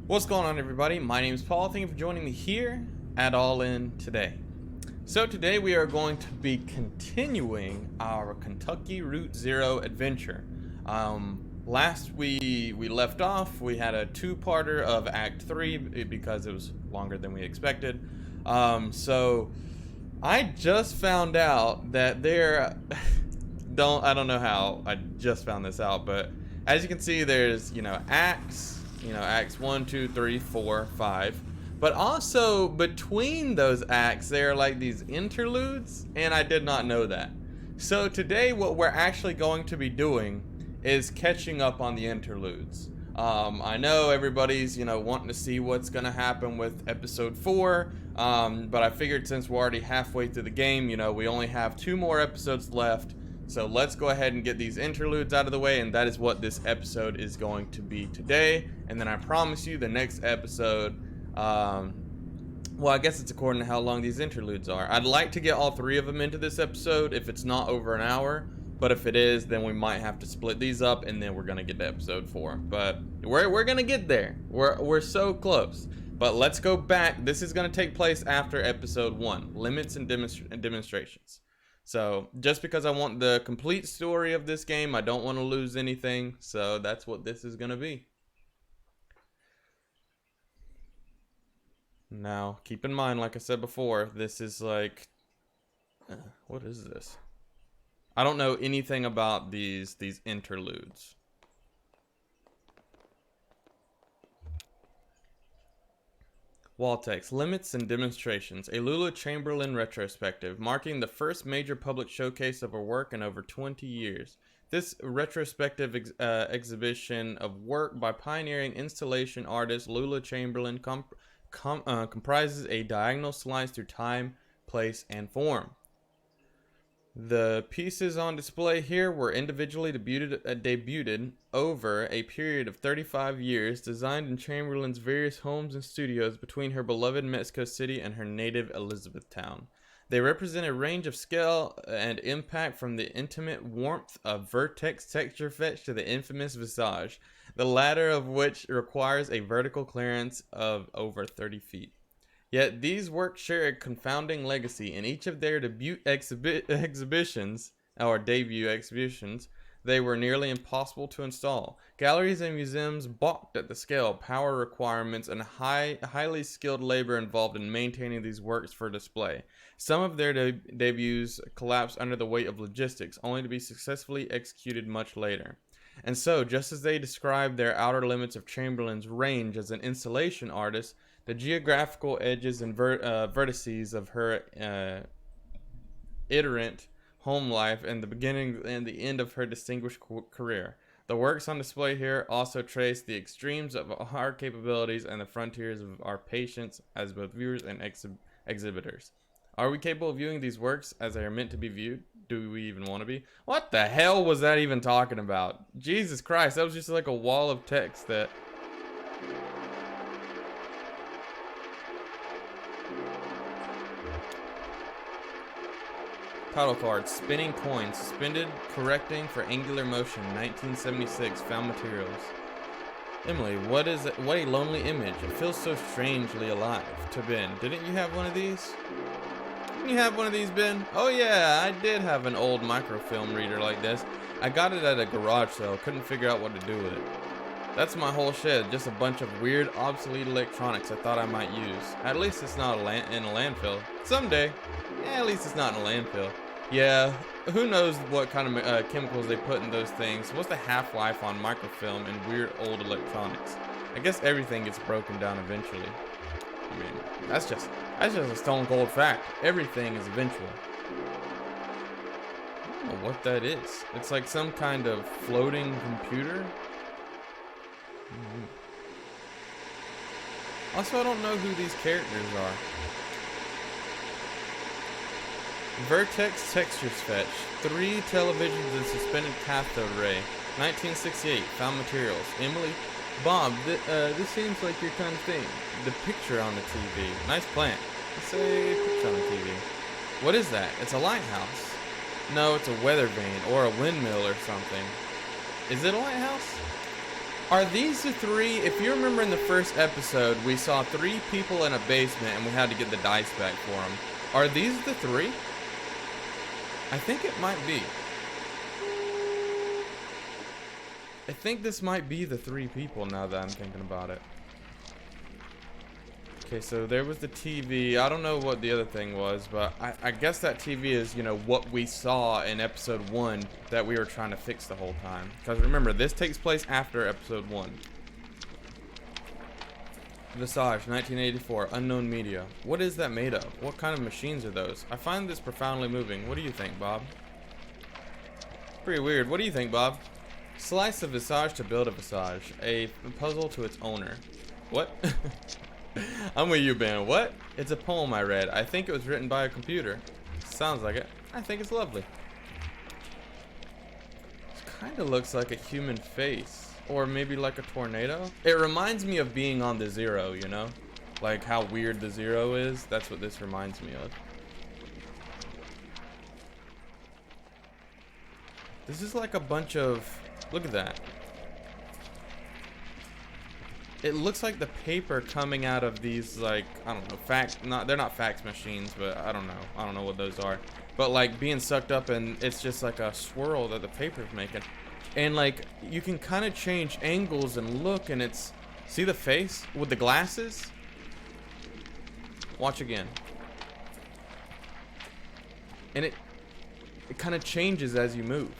What's going on, everybody? My name is Paul. Thank you for joining me here at All In today. So today we are going to be continuing our Kentucky Route Zero adventure. Last we left off, we had a two-parter of Act 3 because it was longer than we expected. So I just found out that there I don't know how I just found this out, but as you can see, there's acts, acts 1, 2, 3, 4, 5, but also between those acts there are like these interludes, and I did not know that. So today what we're actually going to be doing is catching up on the interludes. I know everybody's wanting to see what's gonna happen with episode 4, but I figured since we're already halfway through the game, we only have 2 more episodes left. So let's go ahead and get these interludes out of the way, and that is what this episode is going to be today. And then I promise you the next episode, well, I guess it's according to how long these interludes are. I'd like to get all 3 of them into this episode if it's not over an hour, but if it is, then we might have to split these up, and then we're gonna get to episode 4. But we're gonna get there. We're so close. But let's go back. This is gonna take place after episode 1, limits and demonstrations. So just because I want the complete story of this game, I don't want to lose anything. So that's what this is going to be. Now, keep in mind, like I said before, this is like, what is this? I don't know anything about these interludes. Wall text, limits and demonstrations, a Lula Chamberlain retrospective, marking the first major public showcase of her work in over 20 years. This retrospective exhibition of work by pioneering installation artist Lula Chamberlain comprises a diagonal slice through time, place, and form. The pieces on display here were individually debuted over a period of 35 years, designed in Chamberlain's various homes and studios between her beloved Mexico City and her native Elizabethtown. They represent a range of scale and impact, from the intimate warmth of Vertex texture fetch to the infamous visage, the latter of which requires a vertical clearance of over 30 feet. Yet these works share a confounding legacy. In each of their debut exhibitions, they were nearly impossible to install. Galleries and museums balked at the scale, power requirements, and highly skilled labor involved in maintaining these works for display. Some of their debuts collapsed under the weight of logistics, only to be successfully executed much later. And so, just as they described their outer limits of Chamberlain's range as an installation artist, the geographical edges and vertices of her itinerant home life and the beginning and the end of her distinguished career. The works on display here also trace the extremes of our capabilities and the frontiers of our patience as both viewers and exhibitors. Are we capable of viewing these works as they are meant to be viewed? Do we even want to be? What the hell was that even talking about? Jesus Christ, that was just like a wall of text that... Title card, spinning coin, suspended, correcting for angular motion, 1976, found materials. Emily, what is it? What a lonely image. It feels so strangely alive. To Ben, didn't you have one of these? Didn't you have one of these, Ben? Oh yeah, I did have an old microfilm reader like this. I got it at a garage sale, couldn't figure out what to do with it. That's my whole shed, just a bunch of weird, obsolete electronics I thought I might use. At least it's not in a landfill. Someday. Yeah, at least it's not in a landfill. Yeah, who knows what kind of chemicals they put in those things. What's the half-life on microfilm and weird old electronics? I guess everything gets broken down eventually. I mean, that's just a stone cold fact. Everything is eventual. I don't know what that is. It's like some kind of floating computer. Also, I don't know who these characters are. Vertex textures fetch, 3 televisions and suspended cathode ray, 1968, found materials. Emily, Bob, this seems like your kind of thing. The picture on the TV, nice plant. Let's say picture on the TV. What is that? It's a lighthouse. No, it's a weather vane or a windmill or something. Is it a lighthouse? Are these the three? If you remember in the first episode, we saw 3 people in a basement and we had to get the dice back for them. Are these the 3? I think it might be. I think this might be the 3 people now that I'm thinking about it. Okay, so there was the TV. I don't know what the other thing was, but I guess that TV is, you know, what we saw in episode 1 that we were trying to fix the whole time. Because remember, this takes place after episode 1. Visage, 1984, unknown media. What is that made of? What kind of machines are those? I find this profoundly moving. What do you think, Bob? Pretty weird. What do you think, Bob? Slice a visage to build a visage. A puzzle to its owner. What? I'm with you, Ben. What? It's a poem I read. I think it was written by a computer. Sounds like it. I think it's lovely. It kind of looks like a human face. Or maybe like a tornado. It reminds me of being on the Zero, you know? Like how weird the Zero is. That's what this reminds me of. This is like a bunch of... Look at that. It looks like the paper coming out of these, like, I don't know, they're not fax machines, but I don't know what those are. But like being sucked up, and it's just like a swirl that the paper's making. And like you can kind of change angles and look, and it's, see the face with the glasses? Watch again. And it kind of changes as you move.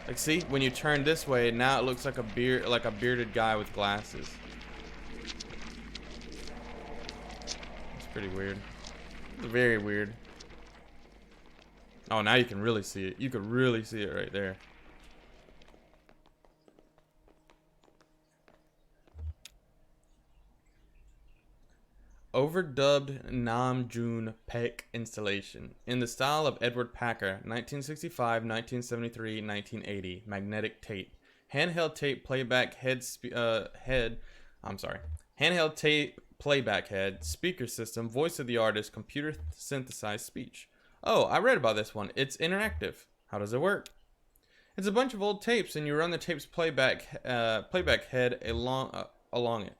Like, see, when you turn this way, now it looks like a bearded guy with glasses. It's pretty weird. Very weird. Oh, now you can really see it. You could really see it right there. Overdubbed Namjoon Paik installation in the style of Edward Packer, 1965, 1973, 1980. Magnetic tape, handheld tape playback handheld tape playback head, speaker system, voice of the artist, computer synthesized speech. Oh, I read about this one. It's interactive. How does it work? It's a bunch of old tapes, and you run the tape's playback head along it.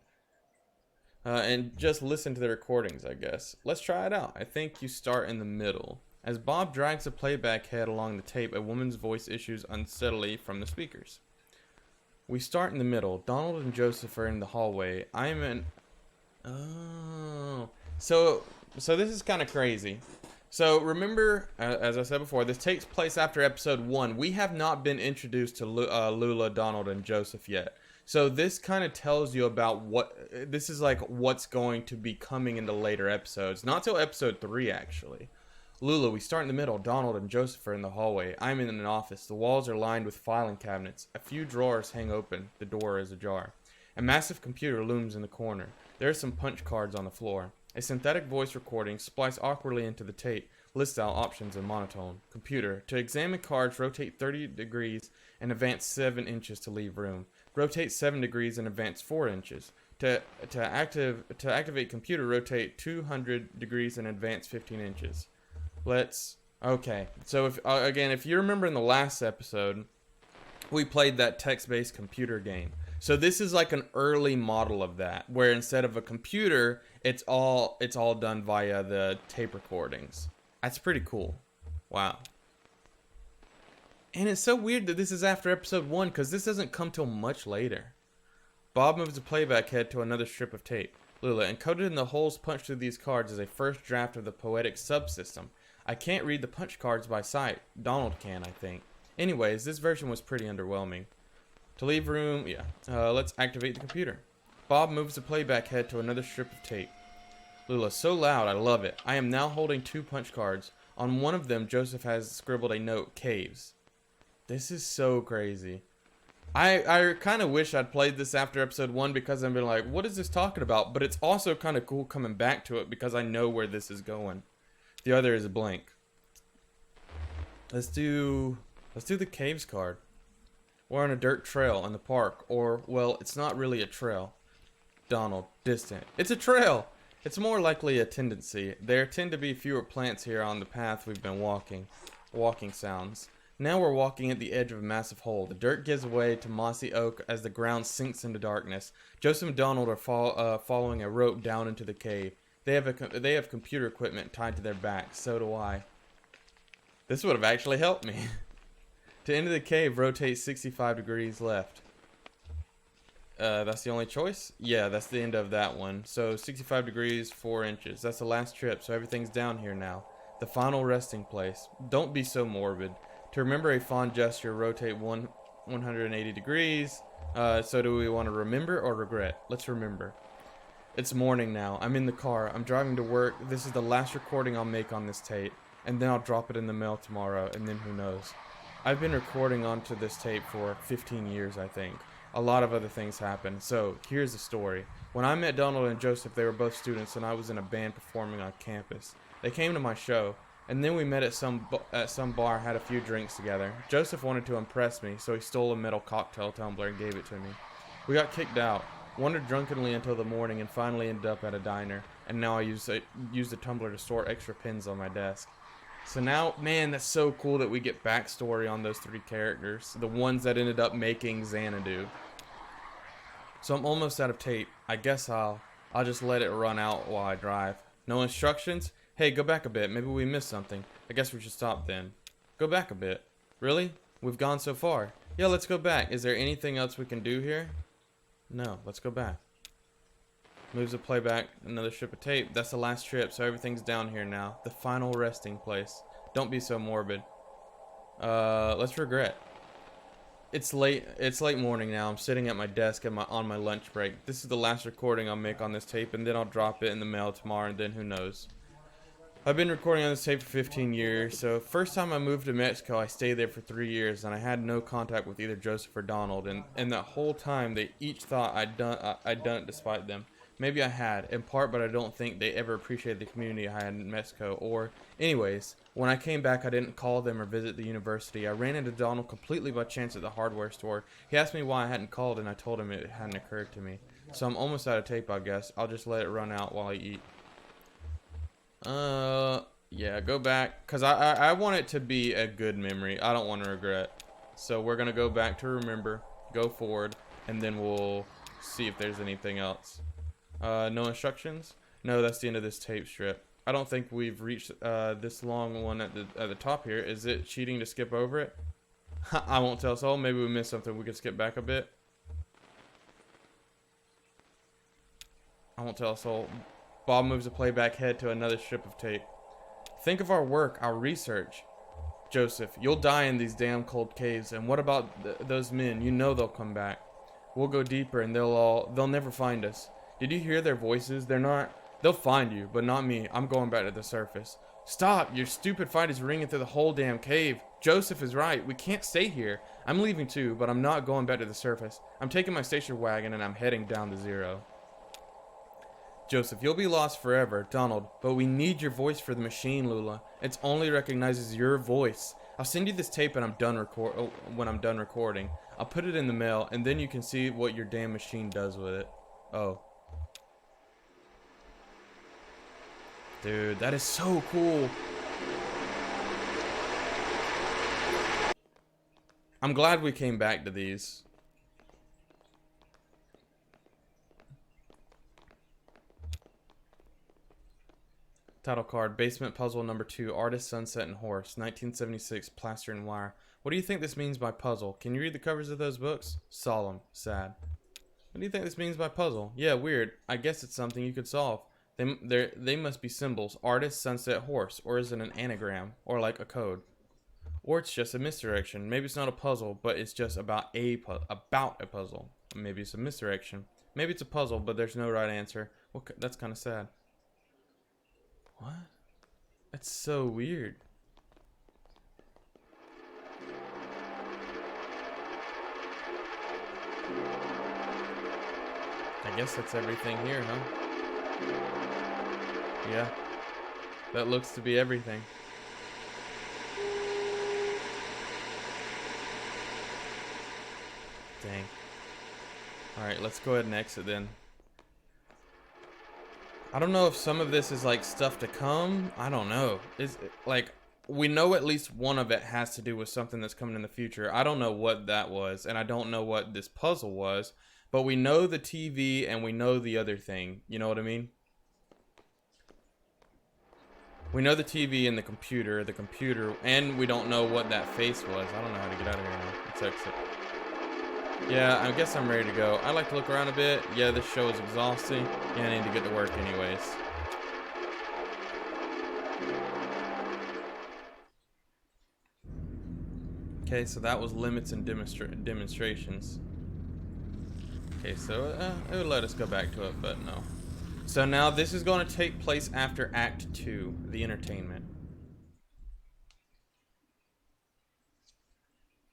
And just listen to the recordings, I guess. Let's try it out. I think you start in the middle. As Bob drags the playback head along the tape, a woman's voice issues unsteadily from the speakers. We start in the middle. Donald and Joseph are in the hallway. I'm in... Oh. So this is kind of crazy. So remember, as I said before, this takes place after episode 1. We have not been introduced to Lula, Donald, and Joseph yet. So this kind of tells you about this is like what's going to be coming into later episodes. Not till episode 3, actually. Lula, we start in the middle. Donald and Joseph are in the hallway. I'm in an office. The walls are lined with filing cabinets. A few drawers hang open. The door is ajar. A massive computer looms in the corner. There are some punch cards on the floor. A synthetic voice recording, spliced awkwardly into the tape, lists out options in monotone. Computer, to examine cards, rotate 30 degrees and advance 7 inches to leave room. Rotate 7 degrees and advance 4 inches. To activate computer, rotate 200 degrees and advance 15 inches. Okay. So if you remember in the last episode, we played that text-based computer game. So this is like an early model of that, where instead of a computer, it's all done via the tape recordings. That's pretty cool. Wow. And it's so weird that this is after episode 1, because this doesn't come till much later. Bob moves the playback head to another strip of tape. Lula, encoded in the holes punched through these cards is a first draft of the poetic subsystem. I can't read the punch cards by sight. Donald can, I think. Anyways, this version was pretty underwhelming. To leave room, yeah. Let's activate the computer. Bob moves the playback head to another strip of tape. Lula, so loud, I love it. I am now holding 2 punch cards. On one of them, Joseph has scribbled a note, caves. This is so crazy. I kind of wish I'd played this after episode 1 because I've been like, what is this talking about? But it's also kind of cool coming back to it because I know where this is going. The other is a blank. Let's do the caves card. We're on a dirt trail in the park, or, well, it's not really a trail. Donald, distant. It's a trail! It's more likely a tendency. There tend to be fewer plants here on the path we've been walking. Walking sounds. Now we're walking at the edge of a massive hole. The dirt gives way to mossy oak as the ground sinks into darkness. Joseph and Donald are following a rope down into the cave. They have computer equipment tied to their backs. So do I. This would have actually helped me. To enter the cave, rotate 65 degrees left. That's the only choice? Yeah, that's the end of that one. So 65 degrees, 4 inches. That's the last trip, so everything's down here now. The final resting place. Don't be so morbid. To remember a fond gesture, rotate 180 degrees. So do we want to remember or regret? Let's remember. It's morning now. I'm in the car. I'm driving to work. This is the last recording I'll make on this tape. And then I'll drop it in the mail tomorrow, and then who knows. I've been recording onto this tape for 15 years, I think. A lot of other things happened. So, here's the story. When I met Donald and Joseph, they were both students, and I was in a band performing on campus. They came to my show, and then we met at some bar, had a few drinks together. Joseph wanted to impress me, so he stole a metal cocktail tumbler and gave it to me. We got kicked out, wandered drunkenly until the morning, and finally ended up at a diner. And now I use the tumbler to store extra pins on my desk. So now, man, that's so cool that we get backstory on those 3 characters. The ones that ended up making Xanadu. So I'm almost out of tape. I guess I'll just let it run out while I drive. No instructions? Hey, go back a bit. Maybe we missed something. I guess we should stop then. Go back a bit. Really? We've gone so far. Yeah, let's go back. Is there anything else we can do here? No, let's go back. Moves the playback, another strip of tape. That's the last trip, so everything's down here now. The final resting place. Don't be so morbid. Let's regret. It's late morning now. I'm sitting at my desk on my lunch break. This is the last recording I'll make on this tape, and then I'll drop it in the mail tomorrow, and then who knows. I've been recording on this tape for 15 years, so first time I moved to Mexico, I stayed there for 3 years, and I had no contact with either Joseph or Donald, and that whole time, they each thought I'd done it despite them. Maybe I had, in part, but I don't think they ever appreciated the community I had in Mexico. Or, anyways, when I came back, I didn't call them or visit the university. I ran into Donald completely by chance at the hardware store. He asked me why I hadn't called, and I told him it hadn't occurred to me. So I'm almost out of tape, I guess. I'll just let it run out while I eat. Yeah, go back. Because I want it to be a good memory. I don't want to regret. So we're going to go back to remember, go forward, and then we'll see if there's anything else. No instructions? No, that's the end of this tape strip. I don't think we've reached this long one at the top here. Is it cheating to skip over it? I won't tell Soul. Maybe we missed something. We could skip back a bit. I won't tell Soul. Bob moves the playback head to another strip of tape. Think of our work, our research. Joseph, you'll die in these damn cold caves. And what about those men? You know they'll come back. We'll go deeper and they'll never find us. Did you hear their voices? They'll find you, but not me. I'm going back to the surface. Stop! Your stupid fight is ringing through the whole damn cave. Joseph is right. We can't stay here. I'm leaving too, but I'm not going back to the surface. I'm taking my station wagon and I'm heading down to zero. Joseph, you'll be lost forever. Donald, but we need your voice for the machine, Lula. It only recognizes your voice. I'll send you this tape when I'm done recording. I'll put it in the mail, and then you can see what your damn machine does with it. Oh. Dude, that is so cool. I'm glad we came back to these. Title card, Basement Puzzle Number 2, Artist, Sunset, and Horse, 1976, Plaster and Wire. What do you think this means by puzzle? Can you read the covers of those books? Solemn, sad. What do you think this means by puzzle? Yeah, weird. I guess it's something you could solve. They must be symbols. Artist, sunset, horse. Or is it an anagram? Or like a code? Or it's just a misdirection. Maybe it's not a puzzle, but it's just about a puzzle. Maybe it's a misdirection. Maybe it's a puzzle, but there's no right answer. Well, that's kind of sad. What? That's so weird. I guess that's everything here, huh? Yeah. That looks to be everything. Dang. Alright, let's go ahead and exit then. I don't know if some of this is like stuff to come. I don't know. Is it, like, we know at least one of it has to do with something that's coming in the future. I don't know what that was, and I don't know what this puzzle was, but we know the TV and we know the other thing. You know what I mean? We know the TV and the computer, and we don't know what that face was. I don't know how to get out of here now. Let's exit. Yeah, I guess I'm ready to go. I like to look around a bit. Yeah, this show is exhausting. Yeah, I need to get to work anyways. Okay, so that was limits and demonstrations. Okay, so it would let us go back to it, but no. So now this is going to take place after Act 2, the entertainment.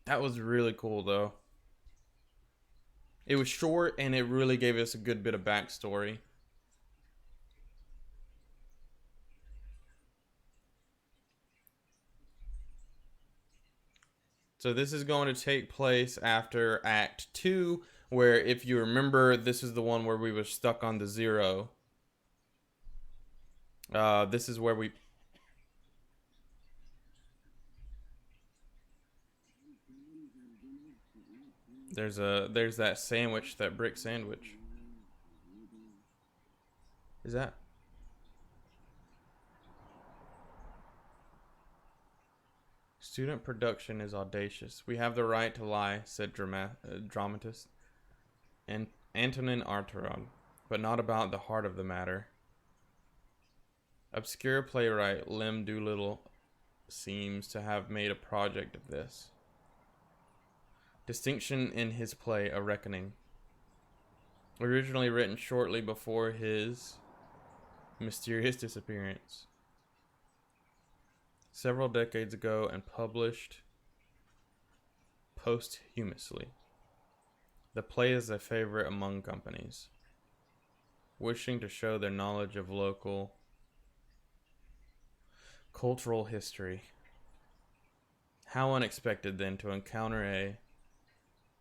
That was really cool, though. It was short, and it really gave us a good bit of backstory. So this is going to take place after Act 2, where, if you remember, this is the one where we were stuck on the 0. This is where we... There's that sandwich, that brick sandwich. Is that... Student production is audacious. We have the right to lie, said dramatist and Antonin Artaud, but not about the heart of the matter. Obscure playwright Lem Doolittle seems to have made a project of this. Distinction in his play, A Reckoning. Originally written shortly before his mysterious disappearance. Several decades ago and published posthumously. The play is a favorite among companies, wishing to show their knowledge of local cultural history. How unexpected, then, to encounter a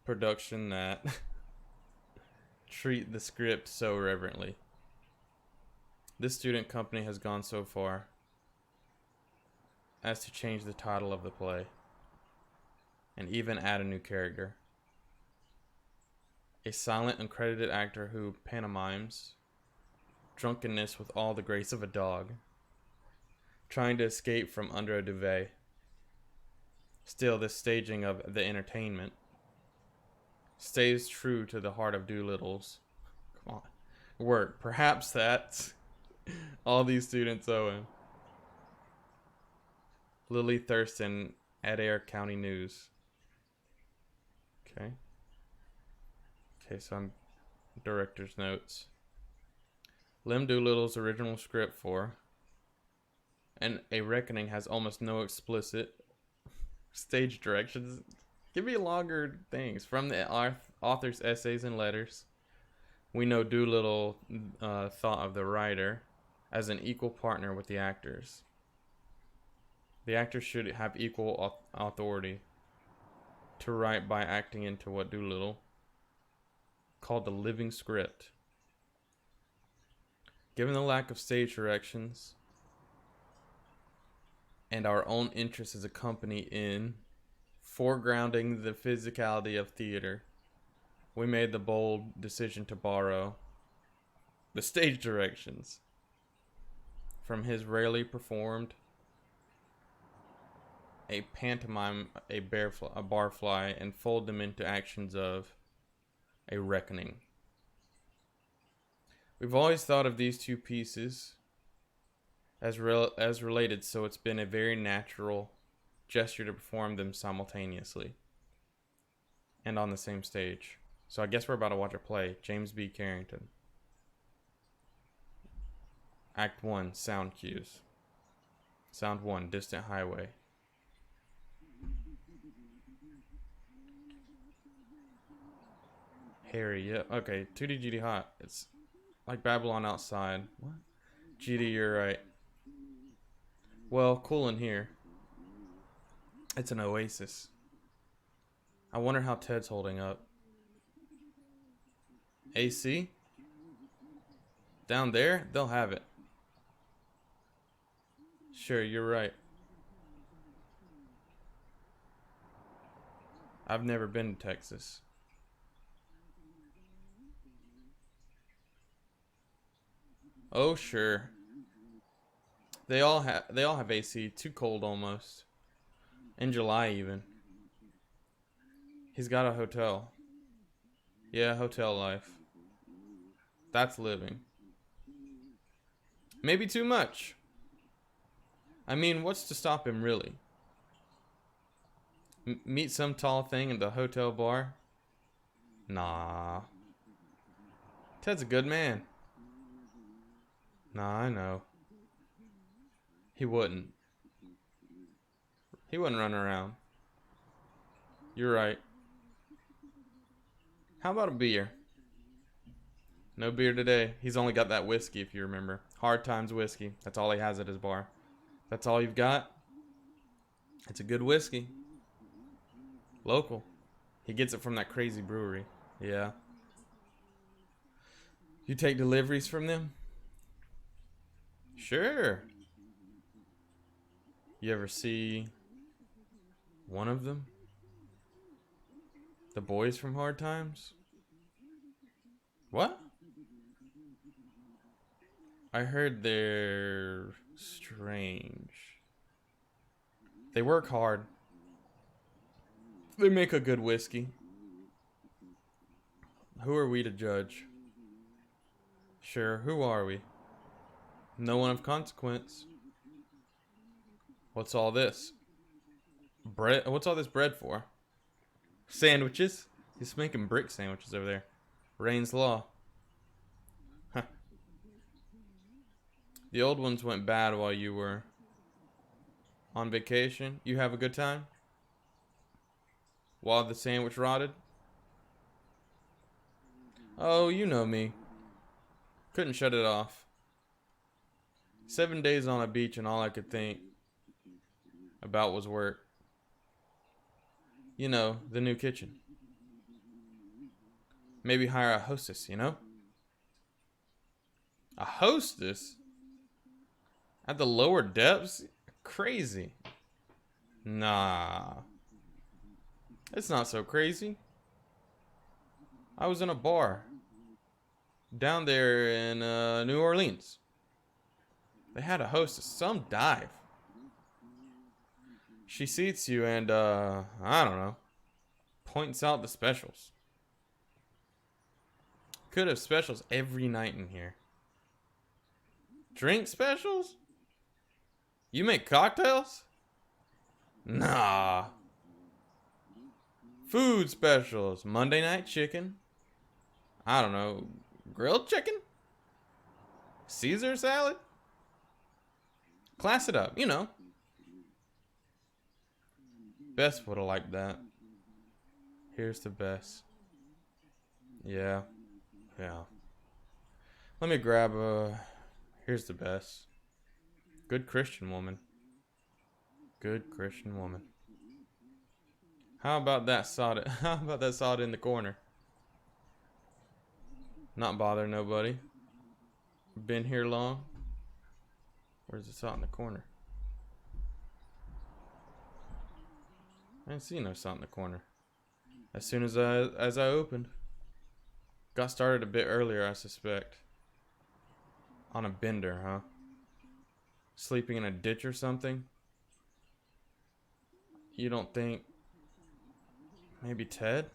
production that treat the script so reverently. This student company has gone so far as to change the title of the play and even add a new character. A silent, uncredited actor who pantomimes drunkenness with all the grace of a dog, trying to escape from under a duvet. Still, this staging of the entertainment stays true to the heart of Doolittle's work. Perhaps that's all these students owe him. Lily Thurston, Adair County News. Okay. Okay, so I'm director's notes. Lem Doolittle's original script for and A Reckoning has almost no explicit stage directions. Give me longer things. From the author's essays and letters, we know Doolittle thought of the writer as an equal partner with the actors. The actors should have equal authority to write by acting into what Doolittle called the living script. Given the lack of stage directions and our own interest as a company in foregrounding the physicality of theater, we made the bold decision to borrow the stage directions from his rarely performed a pantomime, a barfly, and fold them into actions of A Reckoning. We've always thought of these two pieces as related, so it's been a very natural gesture to perform them simultaneously and on the same stage. So I guess we're about to watch a play. James B. Carrington. Act 1, sound cues. Sound 1, distant highway. Harry, yep. Okay, 2D GD hot. It's like Babylon outside. What? GD, you're right. Well, cool in here. It's an oasis. I wonder how Ted's holding up. AC? Down there? They'll have it. Sure, you're right. I've never been to Texas. Oh, sure. They all have AC. Too cold almost. In July even. He's got a hotel. Yeah, hotel life. That's living. Maybe too much. I mean, what's to stop him really? Meet some tall thing in the hotel bar? Nah. Ted's a good man. Nah, I know. He wouldn't. He wouldn't run around. You're right. How about a beer? No beer today. He's only got that whiskey, if you remember. Hard Times whiskey. That's all he has at his bar. That's all you've got? It's a good whiskey. Local. He gets it from that crazy brewery. Yeah. You take deliveries from them? Sure. You ever see one of them? The boys from Hard Times? What? I heard they're strange. They work hard. They make a good whiskey. Who are we to judge? Sure, who are we? No one of consequence. What's all this? Bread? What's all this bread for? Sandwiches? He's making brick sandwiches over there. Rain's Law. Huh. The old ones went bad while you were on vacation. You have a good time? While the sandwich rotted? Oh, you know me. Couldn't shut it off. 7 days on a beach and all I could think about was work. You know, the new kitchen. Maybe hire a hostess, you know? A hostess? At the lower depths? Crazy. Nah. It's not so crazy. I was in a bar down there in New Orleans. They had a hostess, some dive. She seats you and, I don't know, points out the specials. Could have specials every night in here. Drink specials? You make cocktails? Nah. Food specials. Monday night chicken. I don't know. Grilled chicken? Caesar salad? Class it up, you know. Bess would have liked that. Here's the Bess. Yeah. Yeah. Let me grab a... Here's the Bess. Good Christian woman. Good Christian woman. How about that sod? How about that sod in the corner? Not bother nobody. Been here long. Where's the sod in the corner? I didn't see no sod in the corner. As soon as I opened. Got started a bit earlier, I suspect. On a bender, huh? Sleeping in a ditch or something? You don't think... Maybe Ted?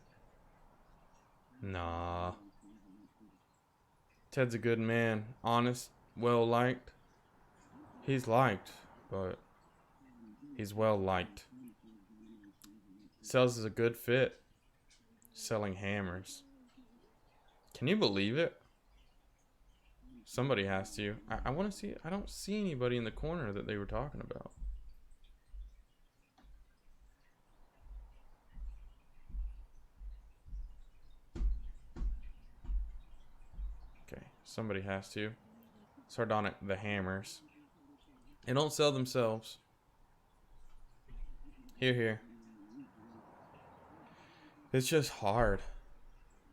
Nah. Ted's a good man. Honest. Well liked. He's liked, but... He's well liked. Sells is a good fit. Selling hammers. Can you believe it? Somebody has to. I want to see... I don't see anybody in the corner that they were talking about. Okay, somebody has to. Sardonic, the hammers. They don't sell themselves. Here. It's just hard.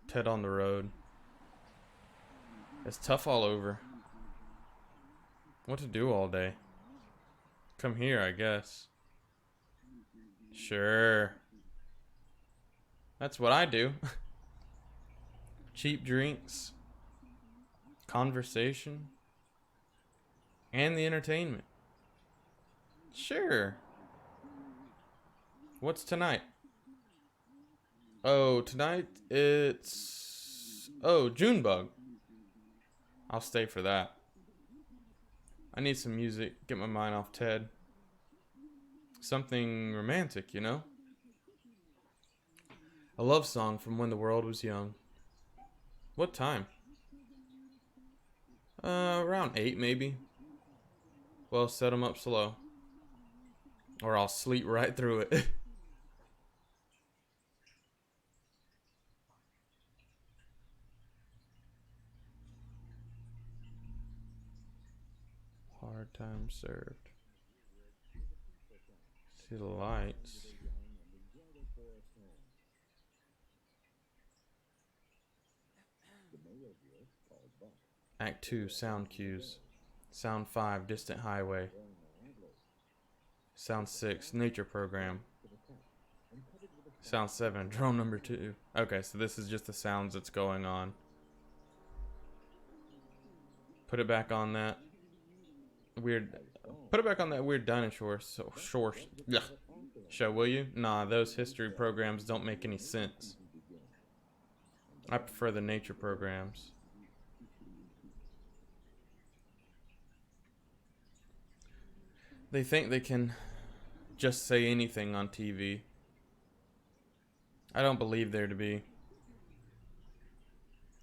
Ted on the road. It's tough all over. What to do all day? Come here, I guess. Sure. That's what I do. Cheap drinks, conversation, and the entertainment. Sure. What's tonight? Oh, tonight it's... Oh, Junebug. I'll stay for that. I need some music, get my mind off Ted. Something romantic, you know? A love song from when the world was young. What time? Around 8 maybe. Well, set 'em up slow. Or I'll sleep right through it. Hard time served. See the lights. Act 2, sound cues. Sound 5, distant highway. Sound 6, nature program. Sound 7, drone number 2. Okay, so this is just the sounds that's going on. Put it back on that weird... Put it back on that weird dinosaur show, will you? Nah, those history programs don't make any sense. I prefer the nature programs. They think they can just say anything on TV. I don't believe there to be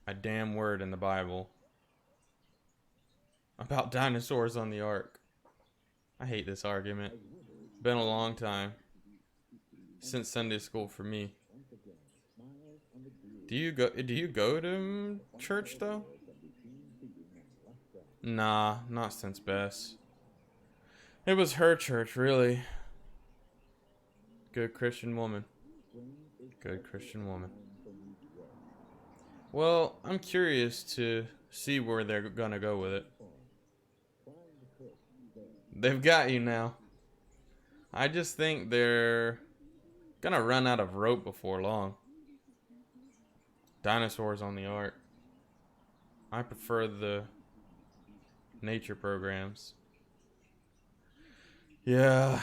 a damn word in the Bible about dinosaurs on the ark. I hate this argument. Been a long time since Sunday school for me. Do you go to church though? Nah, not since Bess. It was her church, really. Good Christian woman. Good Christian woman. Well, I'm curious to see where they're gonna go with it. They've got you now. I just think they're gonna run out of rope before long. Dinosaurs on the ark. I prefer the nature programs. Yeah.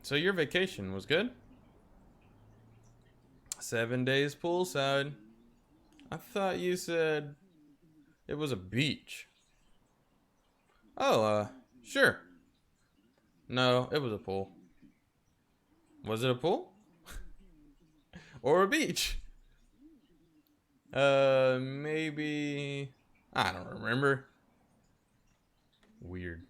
So your vacation was good? 7 days poolside. I thought you said it was a beach. Oh, sure. No, it was a pool. Was it a pool? Or a beach? Maybe... I don't remember. Weird.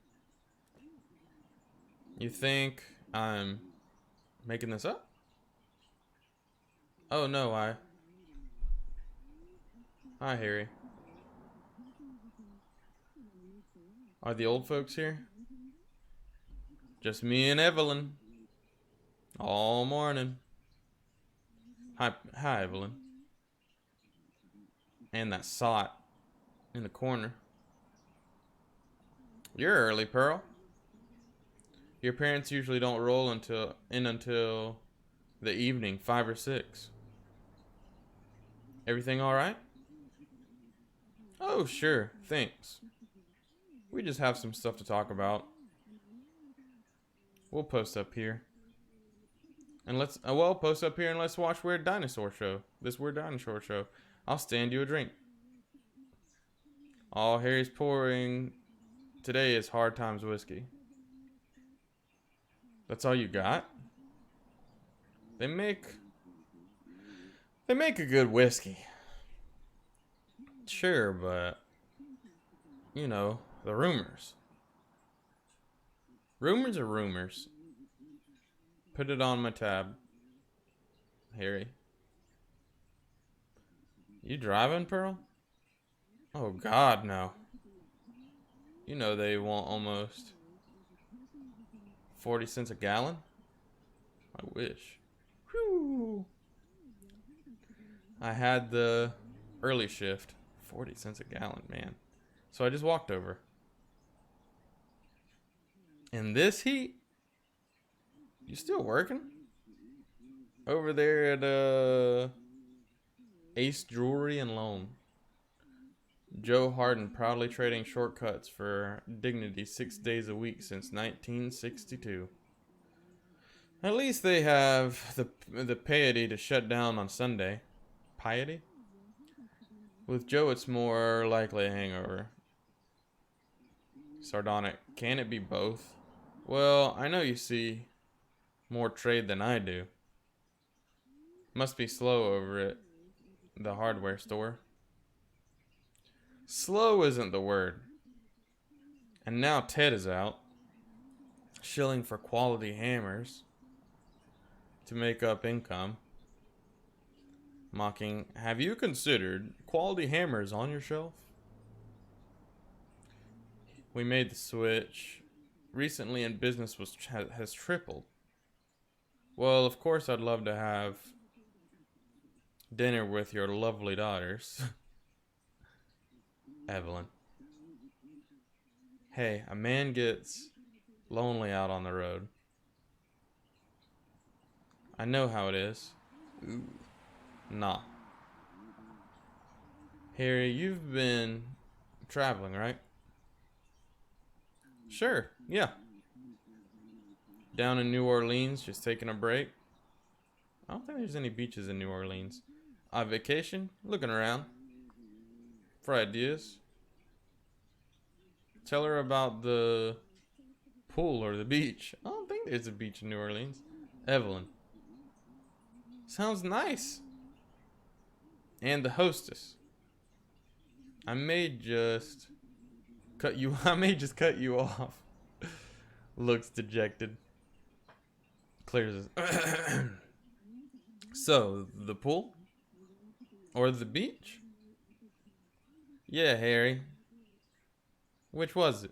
You think I'm making this up? Oh no, Hi, Harry. Are the old folks here? Just me and Evelyn. All morning. Hi, Evelyn. And that sot in the corner. You're early, Pearl. Your parents usually don't roll until the evening, 5 or 6. Everything all right? Oh, sure. Thanks. We just have some stuff to talk about. We'll post up here. And let's post up here and let's watch Weird Dinosaur Show. This Weird Dinosaur Show. I'll stand you a drink. All Harry's pouring today is Hard Times whiskey. That's all you got? They make a good whiskey. Sure, but you know, the rumors. Rumors are rumors. Put it on my tab. Harry. You driving, Pearl? Oh God, no. You know they want almost 40 cents a gallon? I wish. Whew. I had the early shift. 40 cents a gallon, man. So I just walked over. In this heat? You still working? Over there at Ace Jewelry and Loan. Joe Harden proudly trading shortcuts for dignity 6 days a week since 1962. At least they have the piety to shut down on Sunday. Piety? With Joe, it's more likely a hangover. Sardonic. Can it be both? Well, I know you see more trade than I do. Must be slow over at the hardware store. Slow isn't the word. And now Ted is out, shilling for quality hammers to make up income. Mocking, have you considered quality hammers on your shelf? We made the switch recently and business has tripled. Well, of course I'd love to have dinner with your lovely daughters. Evelyn. Hey, a man gets lonely out on the road. I know how it is. Ooh. Nah. Harry, you've been traveling, right? Sure, yeah. Down in New Orleans, just taking a break. I don't think there's any beaches in New Orleans. Vacation, looking around for ideas. Tell her about the pool or the beach. I don't think there's a beach in New Orleans. Evelyn. Sounds nice. And the hostess. I may just cut you off. Looks dejected. Clears his So, the pool? Or the beach? Yeah, Harry. Which was it?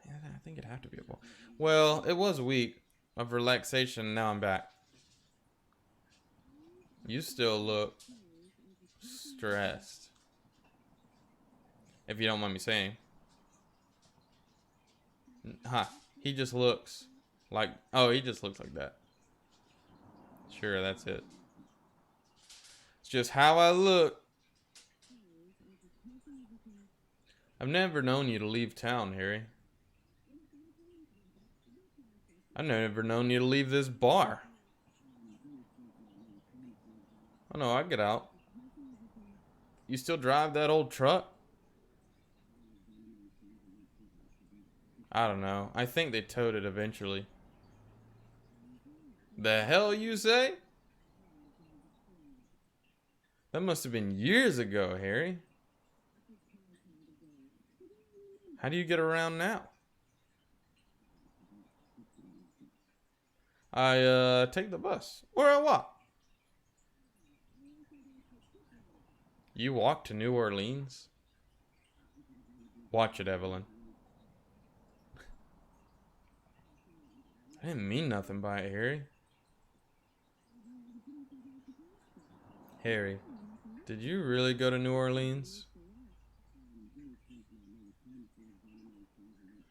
I think it'd have to be a pool. Well, it was a week of relaxation, now I'm back. You still look stressed. If you don't mind me saying. He just looks like... Oh, he just looks like that. Sure, that's it. It's just how I look. I've never known you to leave town, Harry. I've never known you to leave this bar. Oh no, I get out. You still drive that old truck? I don't know. I think they towed it eventually. The hell you say? That must have been years ago, Harry. How do you get around now? I take the bus. Or I walk. You walk to New Orleans? Watch it, Evelyn. I didn't mean nothing by it, Harry. Harry, did you really go to New Orleans?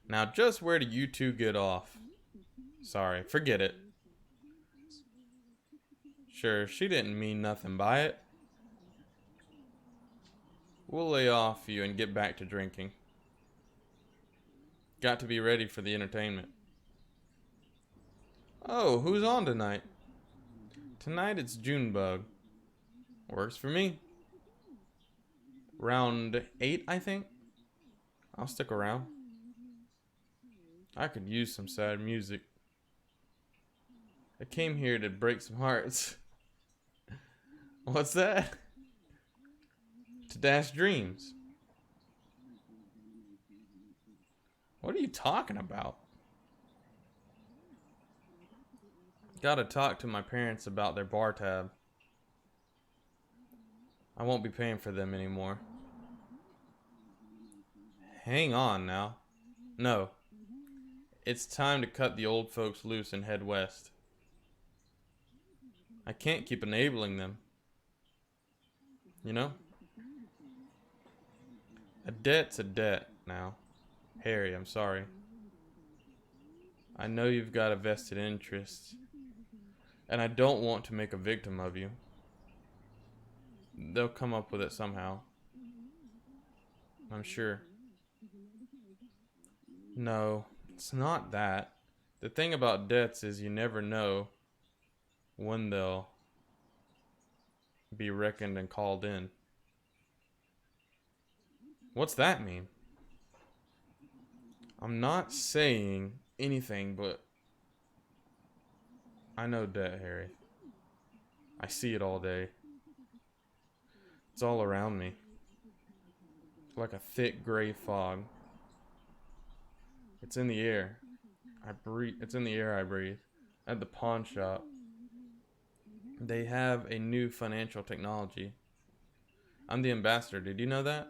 Now, just where do you two get off? Sorry, forget it. Sure, she didn't mean nothing by it. We'll lay off you and get back to drinking. Got to be ready for the entertainment. Oh, who's on tonight? Tonight it's Junebug. Works for me. Round 8, I think. I'll stick around. I could use some sad music. I came here to break some hearts. What's that? To dash dreams. What are you talking about? Gotta talk to my parents about their bar tab. I won't be paying for them anymore. Hang on now. No. It's time to cut the old folks loose and head west. I can't keep enabling them. You know? A debt's a debt now. Harry, I'm sorry. I know you've got a vested interest. And I don't want to make a victim of you. They'll come up with it somehow. I'm sure. No, it's not that. The thing about debts is you never know when they'll be reckoned and called in. What's that mean? I'm not saying anything, but I know debt, Harry. I see it all day. It's all around me. It's like a thick gray fog. It's in the air. I breathe. It's in the air I breathe. At the pawn shop, they have a new financial technology. I'm the ambassador. Did you know that?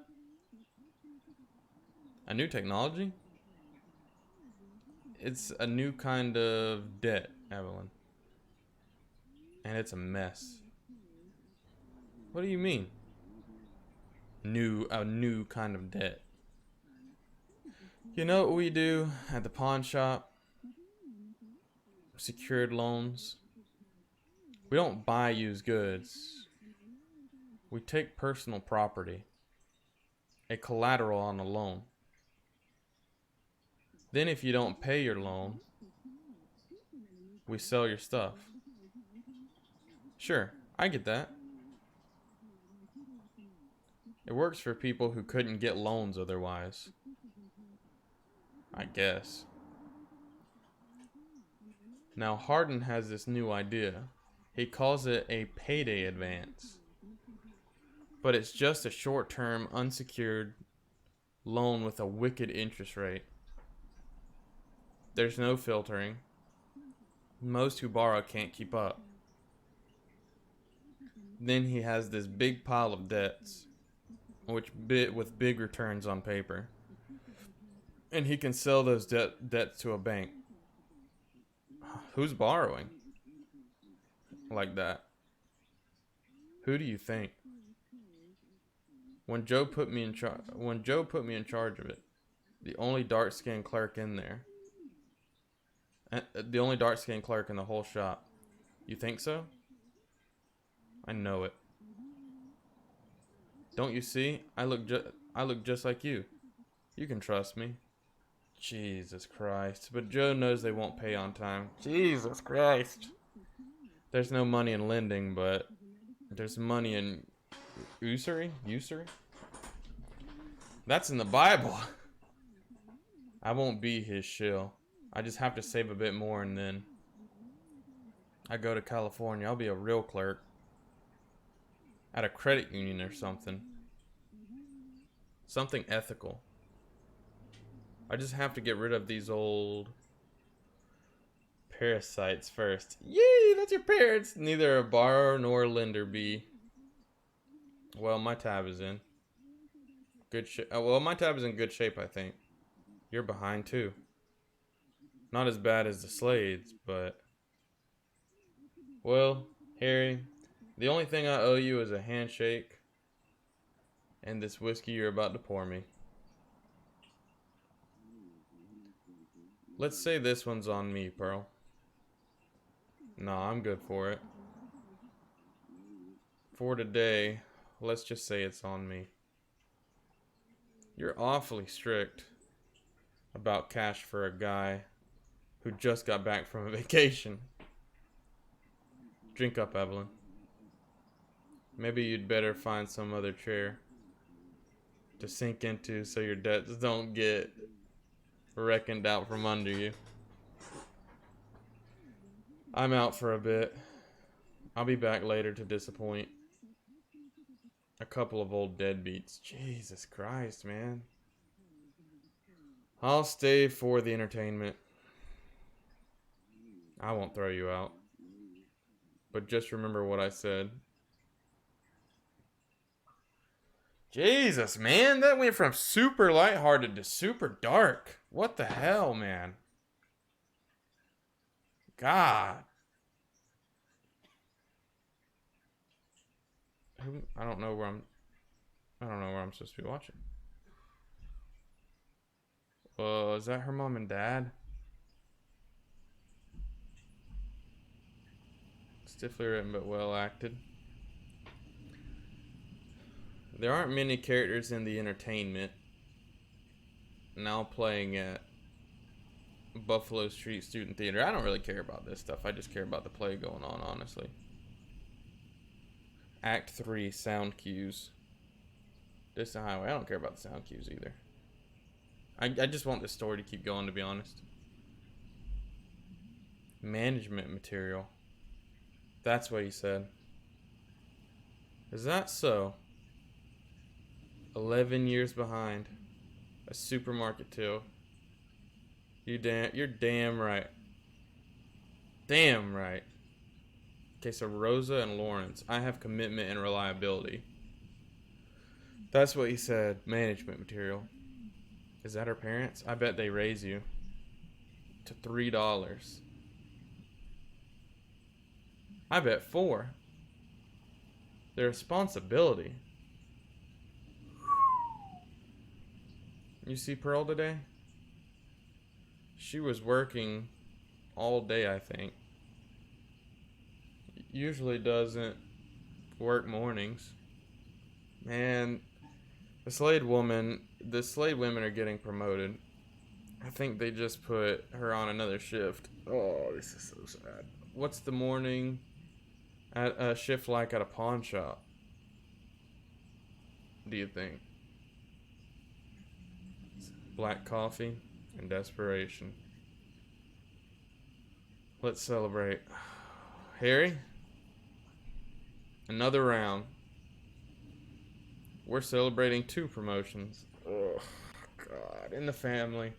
A new technology? It's a new kind of debt, Evelyn. And it's a mess. What do you mean? A new kind of debt. You know what we do at the pawn shop? Secured loans. We don't buy used goods. We take personal property, a collateral on a loan. Then if you don't pay your loan, we sell your stuff. Sure, I get that. It works for people who couldn't get loans otherwise. I guess. Now Hardin has this new idea. He calls it a payday advance. But it's just a short-term, unsecured loan with a wicked interest rate. There's no filtering. Most who borrow can't keep up. Then he has this big pile of debts, with big returns on paper. And he can sell those debts to a bank. Who's borrowing like that? Who do you think? When Joe put me in charge of it, the only dark-skinned clerk in there, the only dark-skinned clerk in the whole shop. You think so? I know it. Don't you see? I look just like you. You can trust me. Jesus Christ. But Joe knows they won't pay on time. Jesus Christ. There's no money in lending, but there's money in usury? Usury? That's in the Bible. I won't be his shill. I just have to save a bit more and then I go to California. I'll be a real clerk. At a credit union or something. Something ethical. I just have to get rid of these old parasites first. Yay, that's your parents. Neither a borrower nor a lender be. Well, my tab is in good shape. Well, my tab is in good shape, I think. You're behind too. Not as bad as the Slades, but well, Harry, the only thing I owe you is a handshake and this whiskey you're about to pour me. Let's say this one's on me, Pearl. No, I'm good for it. For today, let's just say it's on me. You're awfully strict about cash for a guy who just got back from a vacation. Drink up, Evelyn. Maybe you'd better find some other chair to sink into so your debts don't get reckoned out from under you. I'm out for a bit. I'll be back later to disappoint a couple of old deadbeats. Jesus Christ, man. I'll stay for the entertainment. I won't throw you out. But just remember what I said. Jesus, man. That went from super lighthearted to super dark. What the hell, man? God. I don't know where I'm supposed to be watching. Is that her mom and dad? Stiffly written but well acted. There aren't many characters in the entertainment. Now playing at Buffalo Street Student Theater. I don't really care about this stuff. I just care about the play going on, honestly. Act 3, sound cues. Distant Highway. I don't care about the sound cues either. I just want this story to keep going, to be honest. Management material. That's what he said. Is that so? 11 years behind. A supermarket till. You're damn right. Damn right. Okay, so Rosa and Lawrence. I have commitment and reliability. That's what he said. Management material. Is that her parents? I bet they raise you to $3. I bet $4. Their responsibility. You see Pearl today? She was working all day, I think. Usually doesn't work mornings. Man, the Slade women are getting promoted. I think they just put her on another shift. Oh, this is so sad. What's the morning at a shift like at a pawn shop? Do you think? Black coffee and desperation. Let's celebrate. Harry? Another round. We're celebrating 2 promotions. Oh, God. In the family.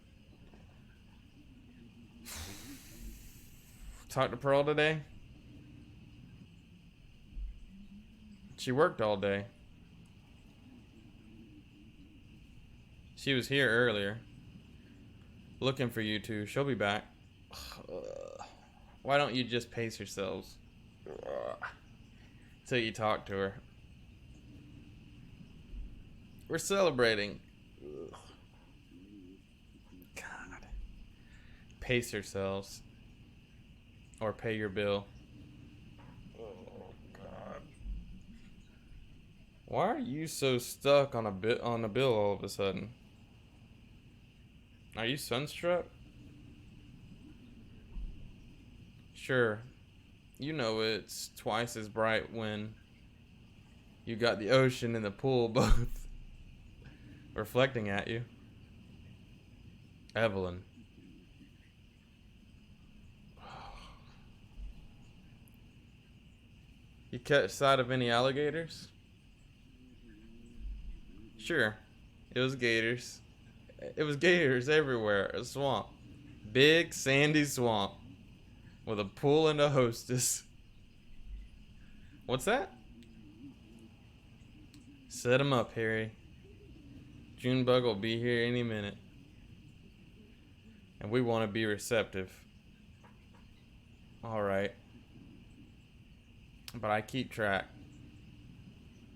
Talked to Pearl today? She worked all day. She was here earlier. Looking for you two. She'll be back. Why don't you just pace yourselves? Till you talk to her. We're celebrating. God. Pace yourselves. Or pay your bill. Oh, God. Why are you so stuck on the bill all of a sudden? Are you sunstruck? Sure. You know it's twice as bright when you got the ocean and the pool both reflecting at you. Evelyn. You catch sight of any alligators? Sure. It was gators. It was gators everywhere. A swamp. Big sandy swamp. With a pool and a hostess. What's that? Set him up, Harry. Junebug will be here any minute. And we want to be receptive. Alright. But I keep track.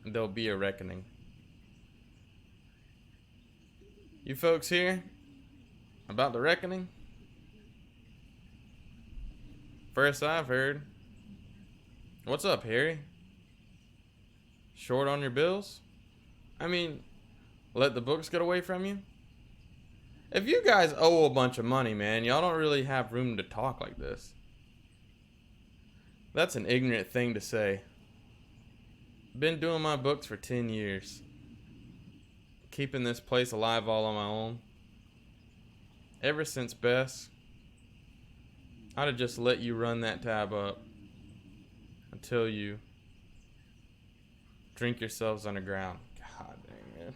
There'll be a reckoning. You folks here? About the reckoning? First I've heard. What's up, Harry? Short on your bills? I mean, let the books get away from you? If you guys owe a bunch of money, man, y'all don't really have room to talk like this. That's an ignorant thing to say. Been doing my books for 10 years. Keeping this place alive all on my own. Ever since Bess, I'd have just let you run that tab up until you drink yourselves underground. God dang it.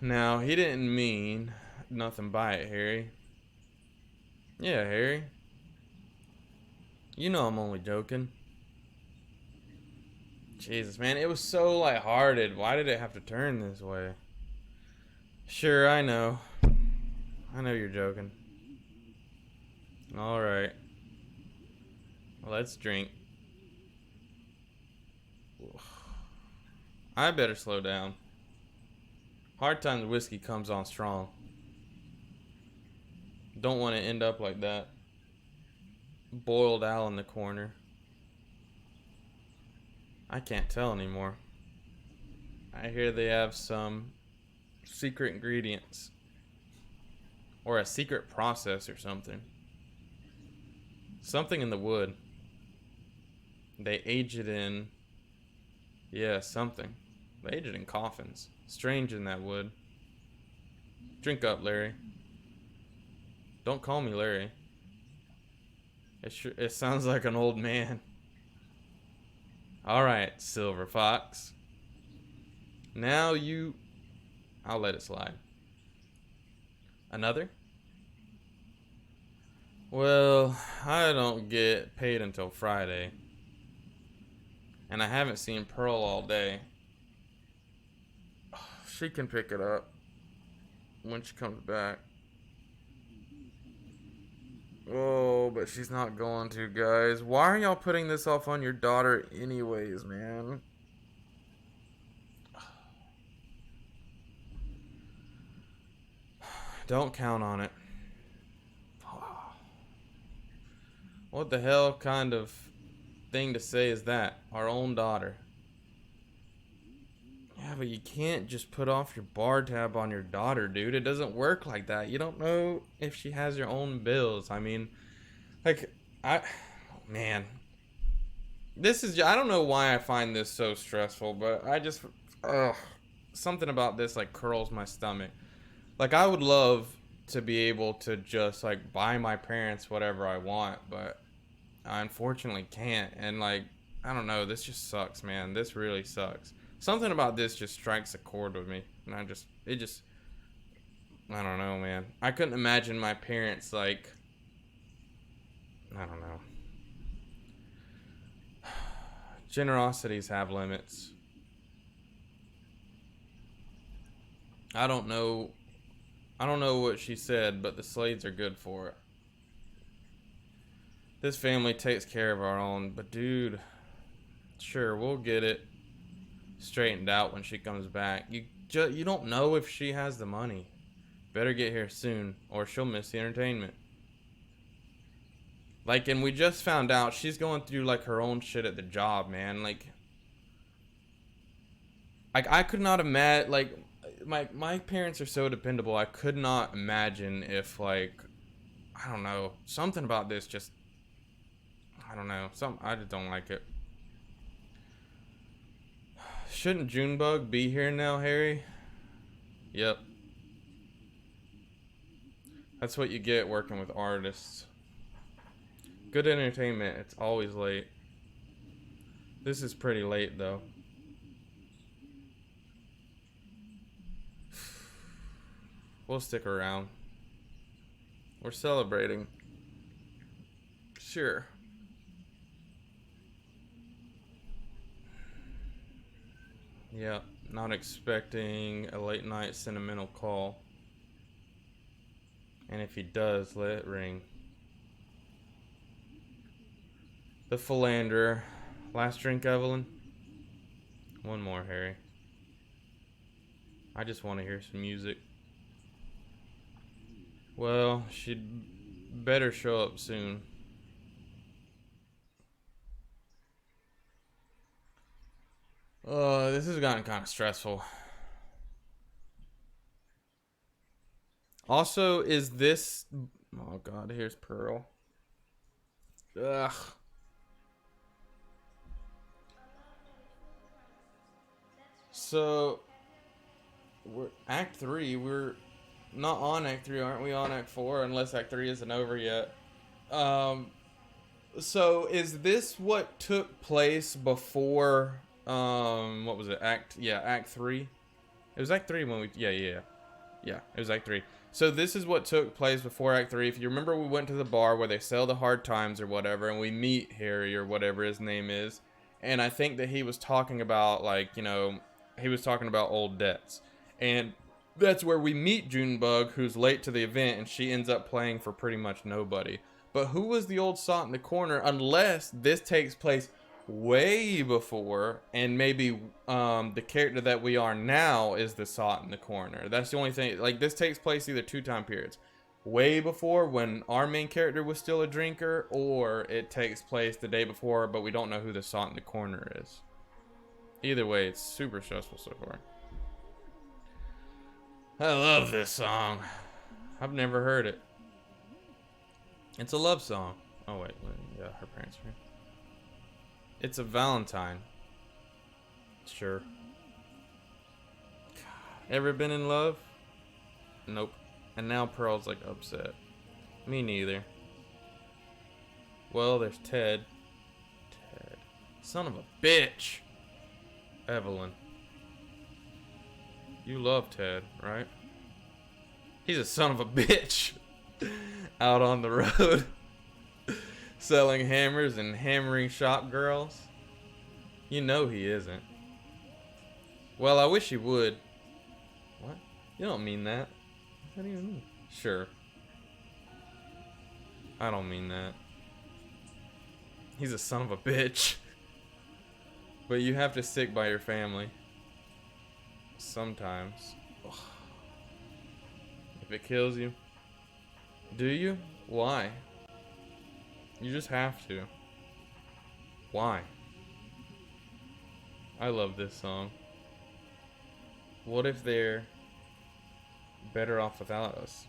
Now, he didn't mean nothing by it, Harry. Yeah, Harry. You know I'm only joking. Jesus, man, it was so lighthearted. Why did it have to turn this way? Sure, I know. I know you're joking. Alright. Let's drink. I better slow down. Hard times whiskey comes on strong. Don't want to end up like that. boiled owl in the corner. I can't tell anymore. I hear they have some secret ingredients. Or a secret process or something. Something in the wood. They age it in... Yeah, something. They age it in coffins. Strange in that wood. Drink up, Larry. Don't call me Larry. It sounds like an old man. Alright, Silver Fox. Now you... I'll let it slide. Another? Well, I don't get paid until Friday. And I haven't seen Pearl all day. She can pick it up when she comes back. Oh, but she's not going to, guys. Why are y'all putting this off on your daughter anyways, man? Don't count on it. What the hell kind of thing to say is that? Our own daughter. Yeah, but you can't just put off your bar tab on your daughter, dude. It doesn't work like that. You don't know if she has her own bills. I mean, like, man. This is, I don't know why I find this so stressful, but I just, something about this, like, curls my stomach. Like, I would love to be able to just, like, buy my parents whatever I want, but I unfortunately can't. And, like, I don't know. This just sucks, man. This really sucks. Something about this just strikes a chord with me. And I don't know, man. I couldn't imagine my parents, like, I don't know. Generosities have limits. I don't know what she said, but the Slades are good for it. This family takes care of our own, but dude, sure, we'll get it straightened out when she comes back. You don't know if she has the money. Better get here soon, or she'll miss the entertainment. Like, and we just found out she's going through, like, her own shit at the job, man. Like I could not imagine, like, my parents are so dependable. I could not imagine if, like, I don't know, something about this just, I don't know, I just don't like it. Shouldn't Junebug be here now, Harry? Yep. That's what you get working with artists. Good entertainment, it's always late. This is pretty late, though. We'll stick around. We're celebrating. Sure. Yeah, not expecting a late night sentimental call. And if he does, let it ring. The philanderer. Last drink, Evelyn? One more, Harry. I just want to hear some music. Well, she'd better show up soon. This has gotten kind of stressful. Also, is this... Oh, God, here's Pearl. Ugh. So, we're Act 3. We're not on Act 3, aren't we? On Act 4, unless Act 3 isn't over yet. So, is this what took place before... what was it? Act 3. It was Act 3 when we, yeah, it was Act 3. So this is what took place before Act 3. If you remember, we went to the bar where they sell the hard times or whatever, and we meet Harry or whatever his name is, and I think that he was talking about, like, you know, he was talking about old debts, and that's where we meet Junebug, who's late to the event, and she ends up playing for pretty much nobody. But who was the old sot in the corner, unless this takes place way before, and maybe the character that we are now is the sot in the corner. That's the only thing. Like, this takes place either two time periods. way before when our main character was still a drinker, or it takes place the day before, but we don't know who the sot in the corner is. Either way, it's super stressful so far. I love this song. I've never heard it. It's a love song. Oh wait, yeah, her parents were. It's a Valentine. Sure. Ever been in love? Nope. And now Pearl's like upset. Me neither. Well, there's Ted. Ted. Son of a bitch. Evelyn. You love Ted, right? He's a son of a bitch. Out on the road. Selling hammers and hammering shop girls. You know he isn't. Well, I wish he would. What? You don't mean that. What do you mean? Sure. I don't mean that. He's a son of a bitch. But you have to stick by your family. Sometimes. Ugh. If it kills you. Do you? Why? You just have to. Why? I love this song. What if they're better off without us?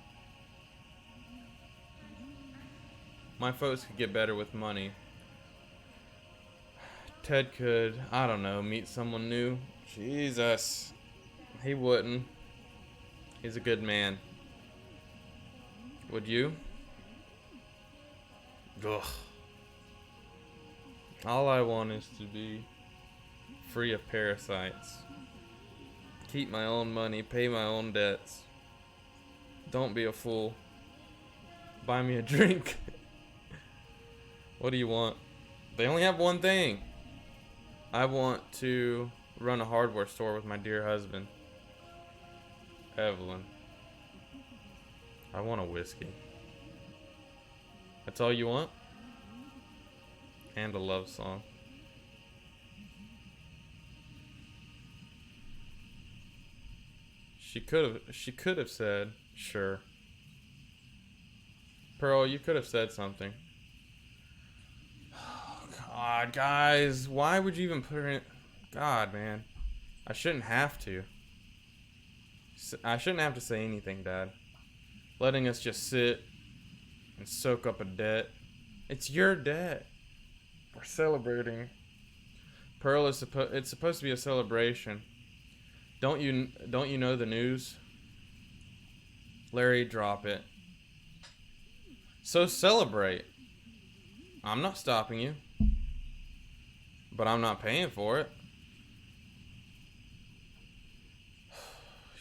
My folks could get better with money. Ted could, I don't know, meet someone new. Jesus. He wouldn't. He's a good man. Would you? Ugh. All I want is to be free of parasites. Keep my own money, pay my own debts. Don't be a fool. Buy me a drink. What do you want? They only have one thing. I want to run a hardware store with my dear husband. Evelyn. I want a whiskey. That's all you want? And a love song. She could have said, sure. Pearl, you could have said something. Oh, God, guys, why would you even put her in? God, man. I shouldn't have to. I shouldn't have to say anything, Dad. Letting us just sit and soak up a debt. It's your debt. We're celebrating. Pearl is it's supposed to be a celebration. Don't you know the news? Larry, drop it. So celebrate. I'm not stopping you. But I'm not paying for it.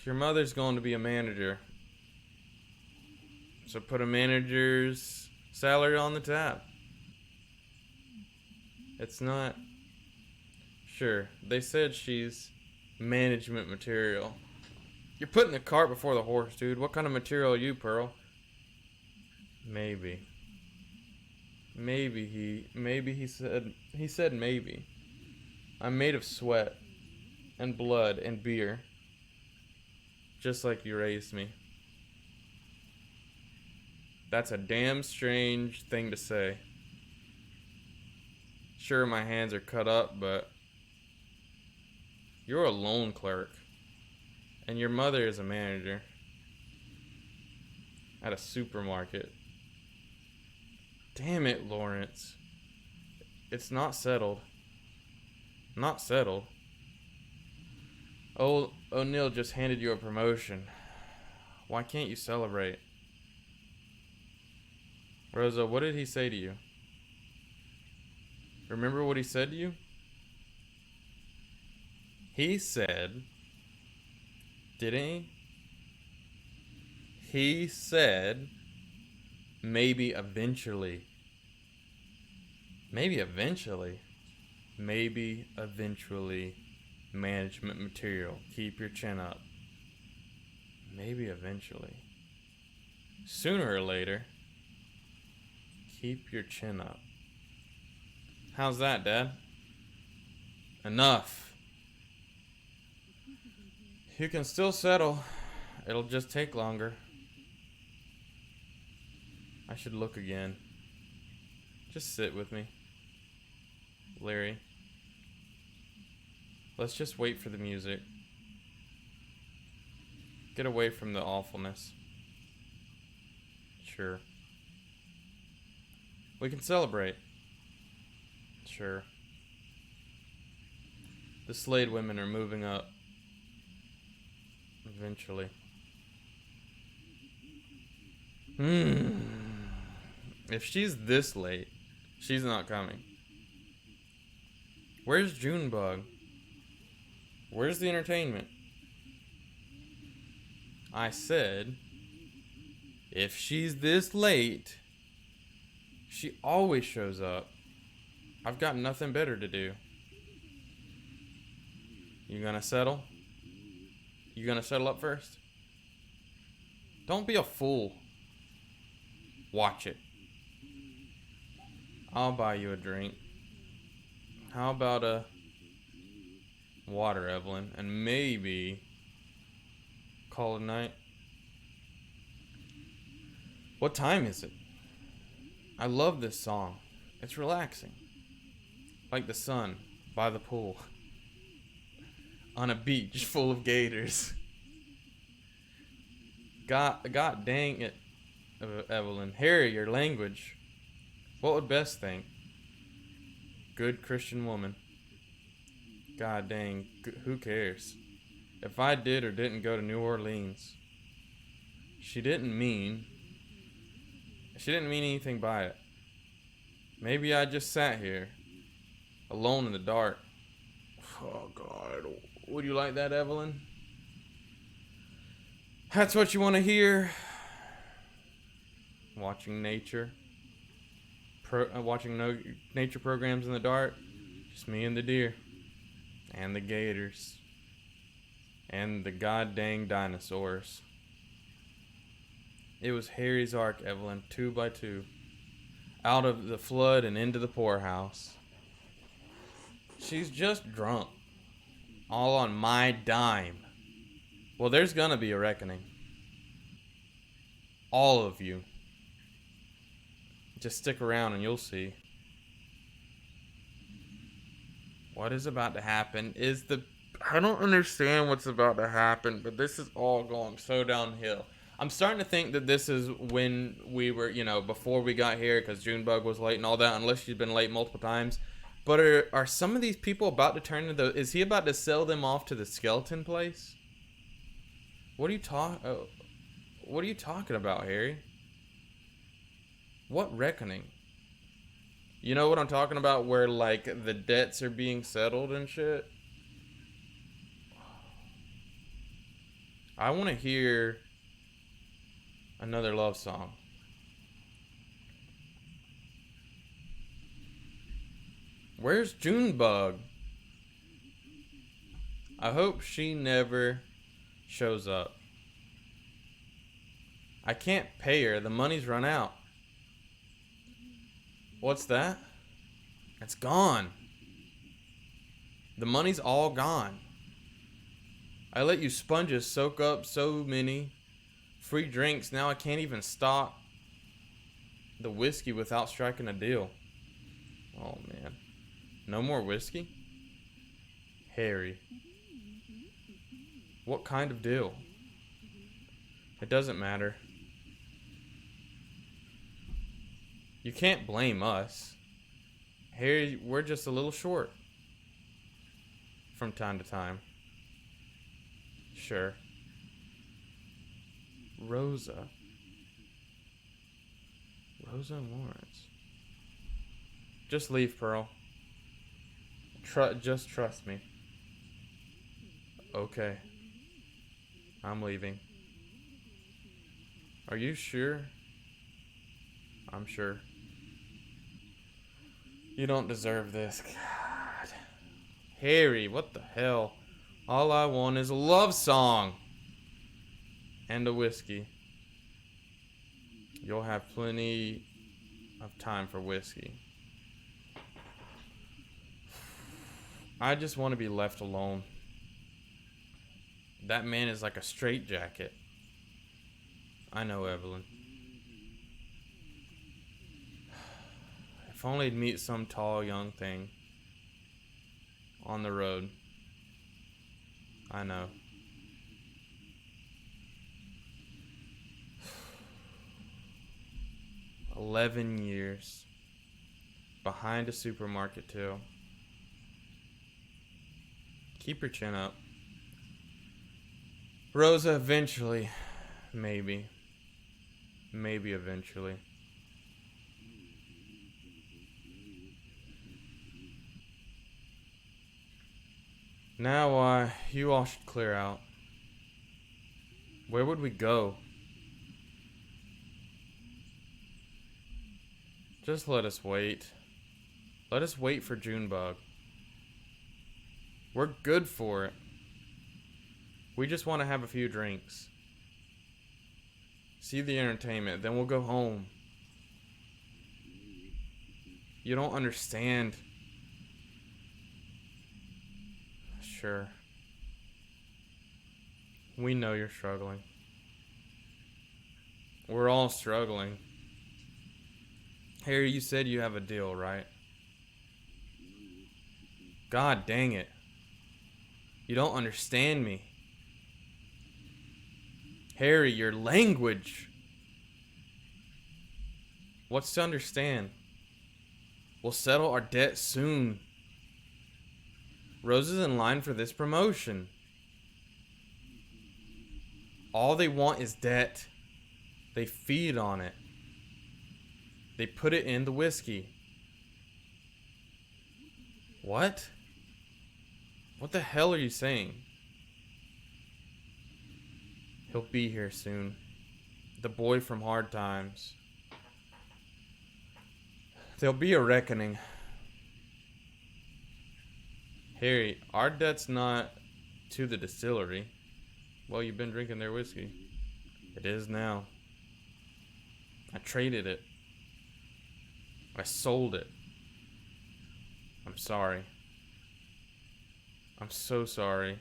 Your mother's going to be a manager. So put a manager's salary on the tab. It's not... Sure, they said she's management material. You're putting the cart before the horse, dude. What kind of material are you, Pearl? Maybe. Maybe he said maybe. I'm made of sweat and blood and beer. Just like you raised me. That's a damn strange thing to say. Sure, my hands are cut up, but you're a loan clerk. And your mother is a manager at a supermarket. Damn it, Lawrence. It's not settled. Not settled. Oh, O'Neill just handed you a promotion. Why can't you celebrate? Rosa, what did he say to you? Remember what he said to you? He said, didn't he? He said, maybe eventually. Maybe eventually. Maybe eventually. Management material. Keep your chin up. Maybe eventually. Sooner or later. Keep your chin up. How's that, Dad? Enough. You can still settle. It'll just take longer. I should look again. Just sit with me, Larry. Let's just wait for the music. Get away from the awfulness. Sure. We can celebrate. Sure. The Slade women are moving up. Eventually. If she's this late, she's not coming. Where's Junebug? Where's the entertainment? I said, if she's this late, she always shows up. I've got nothing better to do. You gonna settle? You gonna settle up first? Don't be a fool. Watch it. I'll buy you a drink. How about a water, Evelyn? And maybe call it a night. What time is it? I love this song. It's relaxing. Like the sun by the pool. On a beach full of gators. God dang it, Evelyn. Harry, your language. What would Bess think? Good Christian woman. God dang, who cares? If I did or didn't go to New Orleans, she didn't mean anything by it. Maybe I just sat here, alone in the dark. Oh God, would you like that, Evelyn? That's what you want to hear? Watching nature. Watching nature programs in the dark. Just me and the deer. And the gators. And the god dang dinosaurs. It was Harry's Ark, Evelyn, 2 by 2. Out of the flood and into the poorhouse. She's just drunk. All on my dime. Well, there's gonna be a reckoning. All of you. Just stick around and you'll see. What is about to happen is I don't understand what's about to happen, but this is all going so downhill. I'm starting to think that this is when we were, before we got here, because Junebug was late and all that, unless she's been late multiple times. But are some of these people about to turn into is he about to sell them off to the skeleton place? What are you talking about, Harry? What reckoning? You know what I'm talking about, where like the debts are being settled and shit? I want to hear another love song. Where's Junebug? I hope she never shows up. I can't pay her. The money's run out. What's that? It's gone. The money's all gone. I let you sponges soak up so many free drinks. Now I can't even stock the whiskey without striking a deal. Oh, man. No more whiskey? Harry. What kind of deal? It doesn't matter. You can't blame us. Harry, we're just a little short. From time to time. Sure. Rosa and Lawrence. Just leave, Pearl. Just trust me. Okay. I'm leaving. Are you sure? I'm sure. You don't deserve this. God. Harry, what the hell? All I want is a love song. And a whiskey. You'll have plenty of time for whiskey. I just want to be left alone. That man is like a straitjacket. I know, Evelyn. only I'd meet some tall young thing on the road. I know. $11 years. Behind a supermarket too. Keep your chin up. Rosa, eventually. Maybe. Maybe eventually. Now, you all should clear out. Where would we go? Just let us wait. Let us wait for Junebug. We're good for it. We just want to have a few drinks. See the entertainment, then we'll go home. You don't understand. Sure. We know you're struggling. We're all struggling. Harry, you said you have a deal, right? God dang it. You don't understand me. Harry, your language. What's to understand? We'll settle our debt soon. Rose is in line for this promotion. All they want is debt. They feed on it. They put it in the whiskey. What? What the hell are you saying? He'll be here soon. The boy from Hard Times. There'll be a reckoning. Harry, our debt's not to the distillery. Well, you've been drinking their whiskey. It is now. I traded it. I sold it. I'm sorry. I'm so sorry.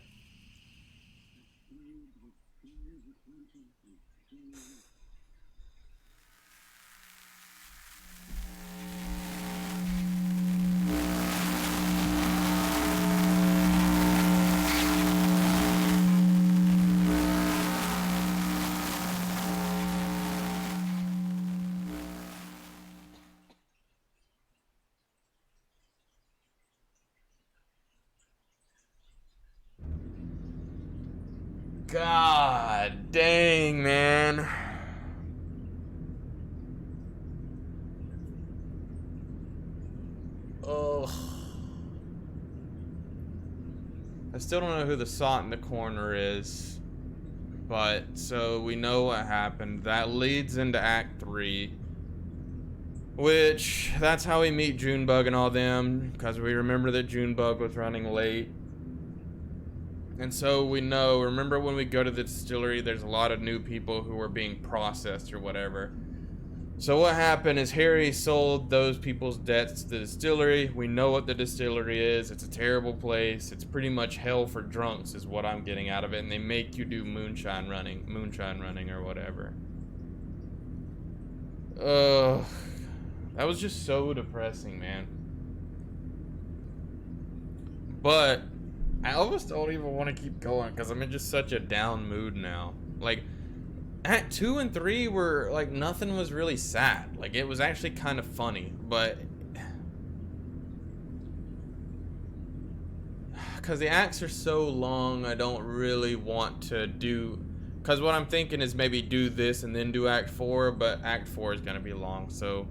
God dang, man. Ugh. I still don't know who the sot in the corner is. But, so we know what happened. That leads into Act 3. Which, that's how we meet Junebug and all them. Because we remember that Junebug was running late. And so we know, remember when we go to the distillery, there's a lot of new people who were being processed or whatever. So what happened is Harry sold those people's debts to the distillery. We know what the distillery is. It's a terrible place. It's pretty much hell for drunks is what I'm getting out of it. And they make you do moonshine running or whatever. Ugh. That was just so depressing, man. But I almost don't even want to keep going because I'm in just such a down mood now. Like, Act 2 and 3 were, like, nothing was really sad. Like, it was actually kind of funny, but because the acts are so long, I don't really want to do, because what I'm thinking is maybe do this and then do Act 4, but Act 4 is going to be long, so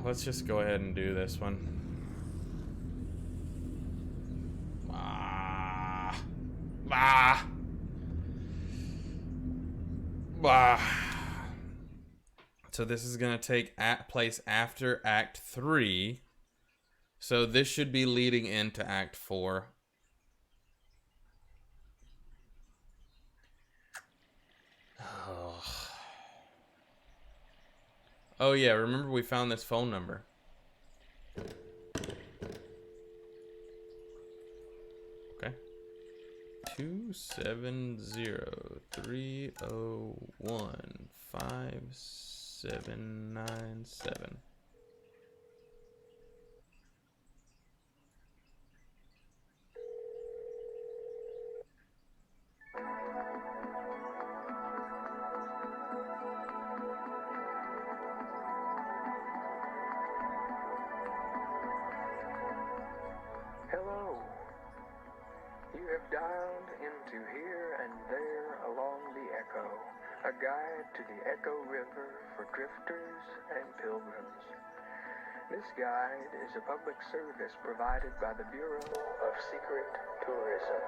let's just go ahead and do this one. So this is going to take place after Act 3. So this should be leading into Act 4. Oh yeah, remember we found this phone number. Okay. 270-301-5 797. Hello. You have dialed into Here and There Along the Echo, a guide to the Echo River for drifters and pilgrims. This guide is a public service provided by the Bureau of Secret Tourism.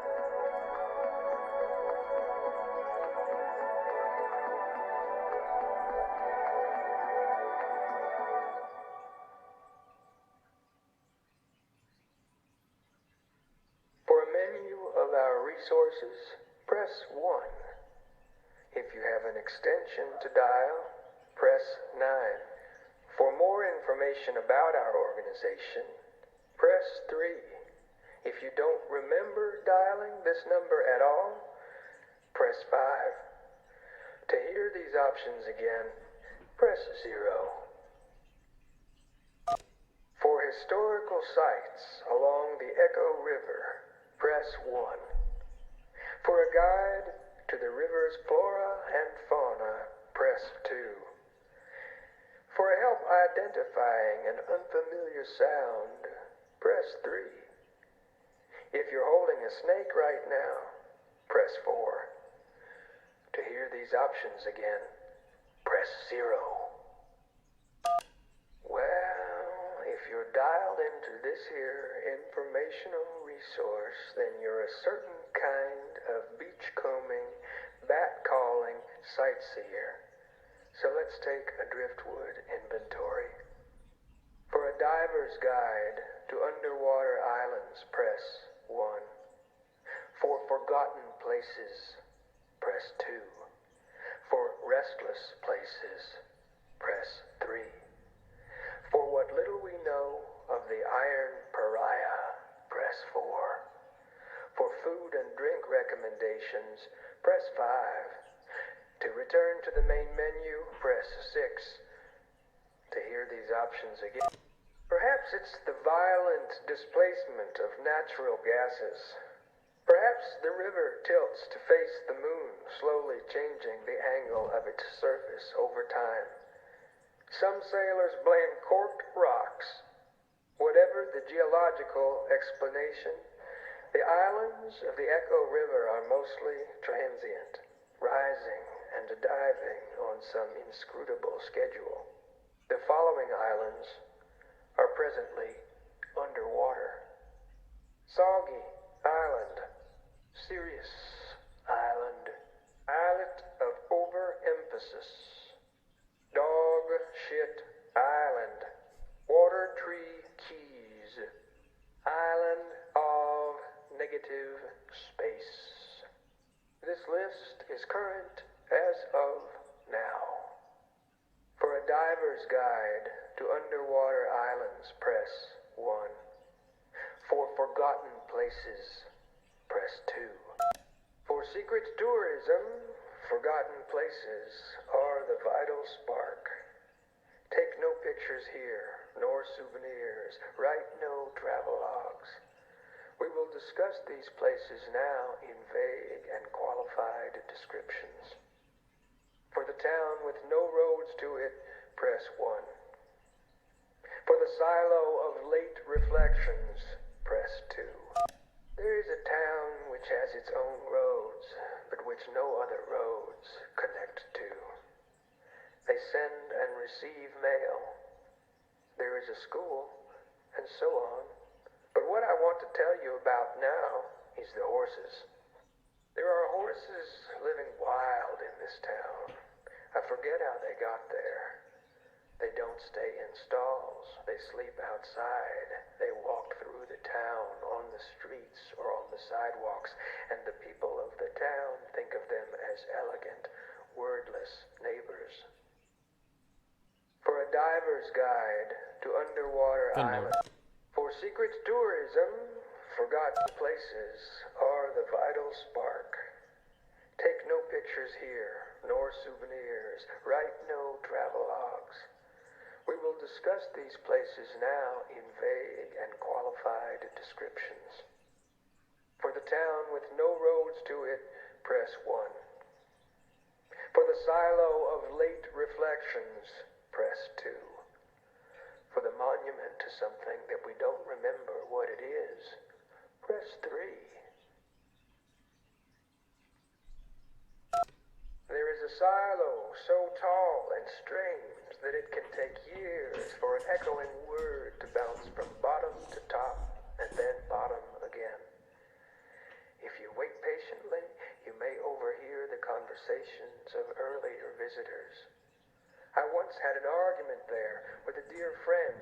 For a menu of our resources, press 1. If you have an extension to dial, press 9. For more information about our organization, press 3. If you don't remember dialing this number at all, press 5. To hear these options again, press 0. For historical sites along the Echo River, press 1. For a guide to the river's flora and fauna, press 2. For help identifying an unfamiliar sound, press 3. If you're holding a snake right now, press 4. To hear these options again, press 0. Well, if you're dialed into this here informational resource, then you're a certain kind of beachcombing, bat-calling sightseer. So let's take a driftwood inventory. For a diver's guide to underwater islands, press 1. For forgotten places, press 2. For restless places, press 3. For what little we know of the Iron Pariah, press 4. For food and drink recommendations, press 5. To return to the main menu, press 6. To hear these options again. Perhaps it's the violent displacement of natural gases. Perhaps the river tilts to face the moon, slowly changing the angle of its surface over time. Some sailors blame corked rocks. Whatever the geological explanation, the islands of the Echo River are mostly transient, rising and diving on some inscrutable schedule. The following islands are presently underwater. Soggy Island, Sirius Island, Islet of Overemphasis, Dog Shit Island, Water Tree Keys, Island of Negative Space. This list is current as of now. For a diver's guide to underwater islands, press 1. For forgotten places, press 2. For secret tourism, forgotten places are the vital spark. Take no pictures here, nor souvenirs. Write no travelogues. We will discuss these places now in vague and qualified descriptions. For the town with no roads to it, press 1. For the silo of late reflections, press 2. There is a town which has its own roads, but which no other roads connect to. They send and receive mail. There is a school, and so on. But what I want to tell you about now is the horses. There are horses living wild in this town. I forget how they got there. They don't stay in stalls. They sleep outside. They walk through the town, on the streets, or on the sidewalks, and the people of the town think of them as elegant, wordless neighbors. For a diver's guide to underwater islands. For secret tourism, forgotten places are the vital spark. Take no pictures here, nor souvenirs. Write no travelogues. We will discuss these places now in vague and qualified descriptions. For the town with no roads to it, press 1. For the silo of late reflections, press 2. For the monument to something that we don't remember what it is, press 3. There is a silo so tall and strange that it can take years for an echoing word to bounce from bottom to top and then bottom again. If you wait patiently, you may overhear the conversations of earlier visitors. I once had an argument there with a dear friend,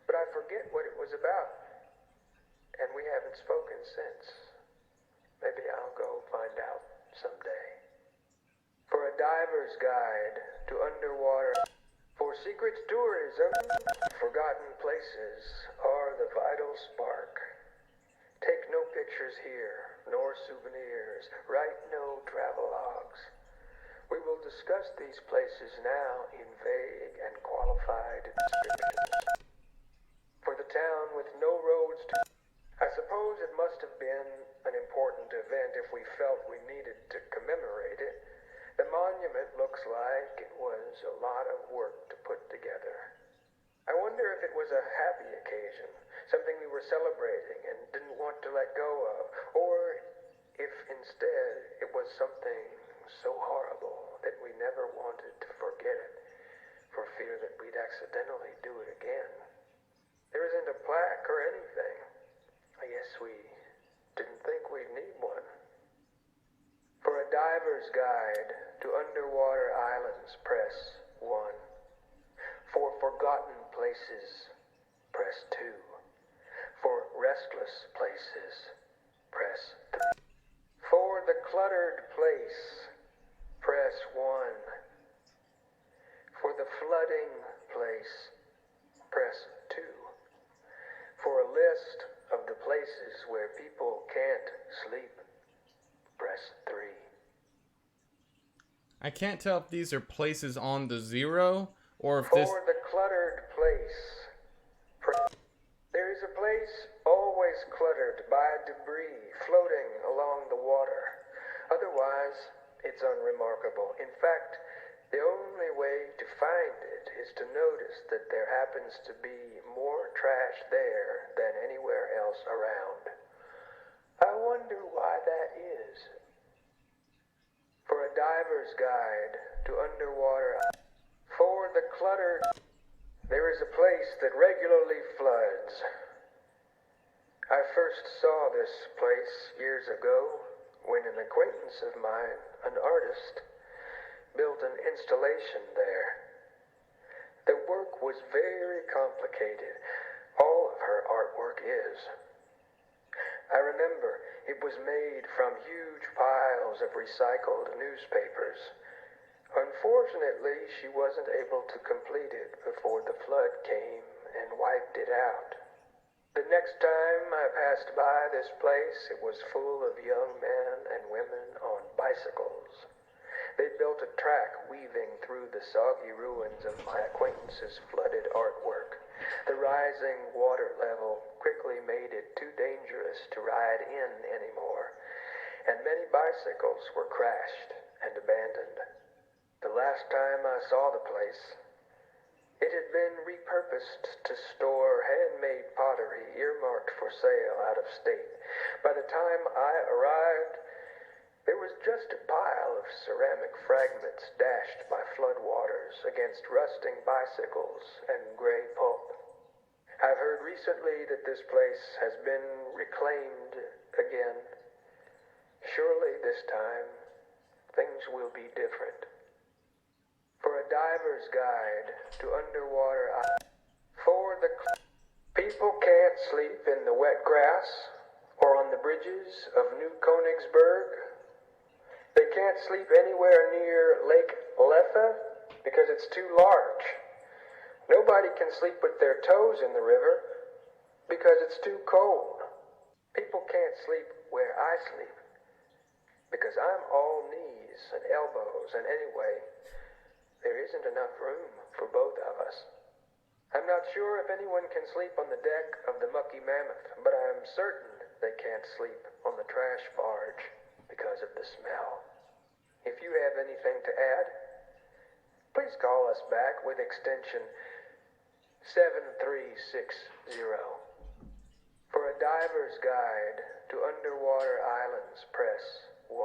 but I forget what it was about, and we haven't spoken since. Maybe I'll go find out someday. For a diver's guide to underwater, for secret tourism, forgotten places are the vital spark. Take no pictures here, nor souvenirs. Write no travelogues. We will discuss these places now in vague and qualified descriptions. For the town with no roads to... I suppose it must have been an important event if we felt we needed to commemorate it. The monument looks like it was a lot of work to put together. I wonder if it was a happy occasion, something we were celebrating and didn't want to let go of, or if instead it was something so horrible that we never wanted to forget it, for fear that we'd accidentally do it again. There isn't a plaque or anything. I guess we didn't think we'd need one. For a diver's guide to underwater islands, press 1. For forgotten places, press 2. For restless places, press 3. For the cluttered place, press 1. For the flooding place, press 2. For a list of the places where people can't sleep, press 3. I can't tell if these are places on the zero or if For this... the cluttered place, there is a place always cluttered by debris floating along the water. Otherwise, it's unremarkable. In fact, the only way to find it is to notice that there happens to be more trash there than anywhere else around. I wonder why that is. For a diver's guide to underwater, for the cluttered, there is a place that regularly floods. I first saw this place years ago when an acquaintance of mine, an artist, built an installation there. The work was very complicated. All of her artwork is. I remember it was made from huge piles of recycled newspapers. Unfortunately, she wasn't able to complete it before the flood came and wiped it out. The next time I passed by this place, it was full of young men and women on bicycles. They built a track weaving through the soggy ruins of my acquaintance's flooded artwork. The rising water level quickly made it too dangerous to ride in anymore, and many bicycles were crashed and abandoned. The last time I saw the place, it had been repurposed to store handmade pottery earmarked for sale out of state. By the time I arrived, there was just a pile of ceramic fragments dashed by floodwaters against rusting bicycles and gray pulp. I've heard recently that this place has been reclaimed again. Surely this time, things will be different. For a diver's guide to underwater islands, for the people can't sleep in the wet grass or on the bridges of New Königsberg. They can't sleep anywhere near Lake Lethe because it's too large. Nobody can sleep with their toes in the river because it's too cold. People can't sleep where I sleep because I'm all knees and elbows, and anyway, there isn't enough room for both of us. I'm not sure if anyone can sleep on the deck of the Mucky Mammoth, but I'm certain they can't sleep on the trash barge because of the smell. If you have anything to add, please call us back with extension 7360. For a diver's guide to underwater islands, press 1.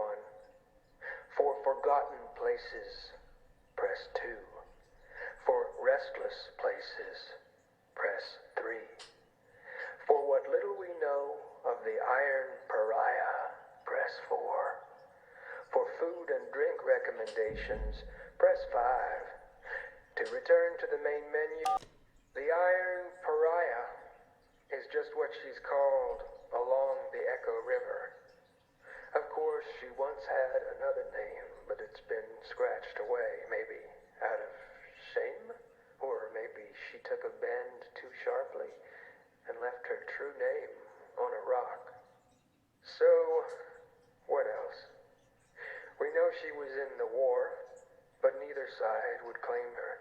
For forgotten places, press 2. For restless places, press 3. For what little we know of the Iron Pariah, press 4. For food and drink recommendations, press 5. To return to the main menu, the Iron Pariah is just what she's called along the Echo River. Of course, she once had another name, but it's been scratched away, maybe out of shame? Or maybe she took a bend too sharply and left her true name on a rock. So, what else? We know she was in the war, but neither side would claim her.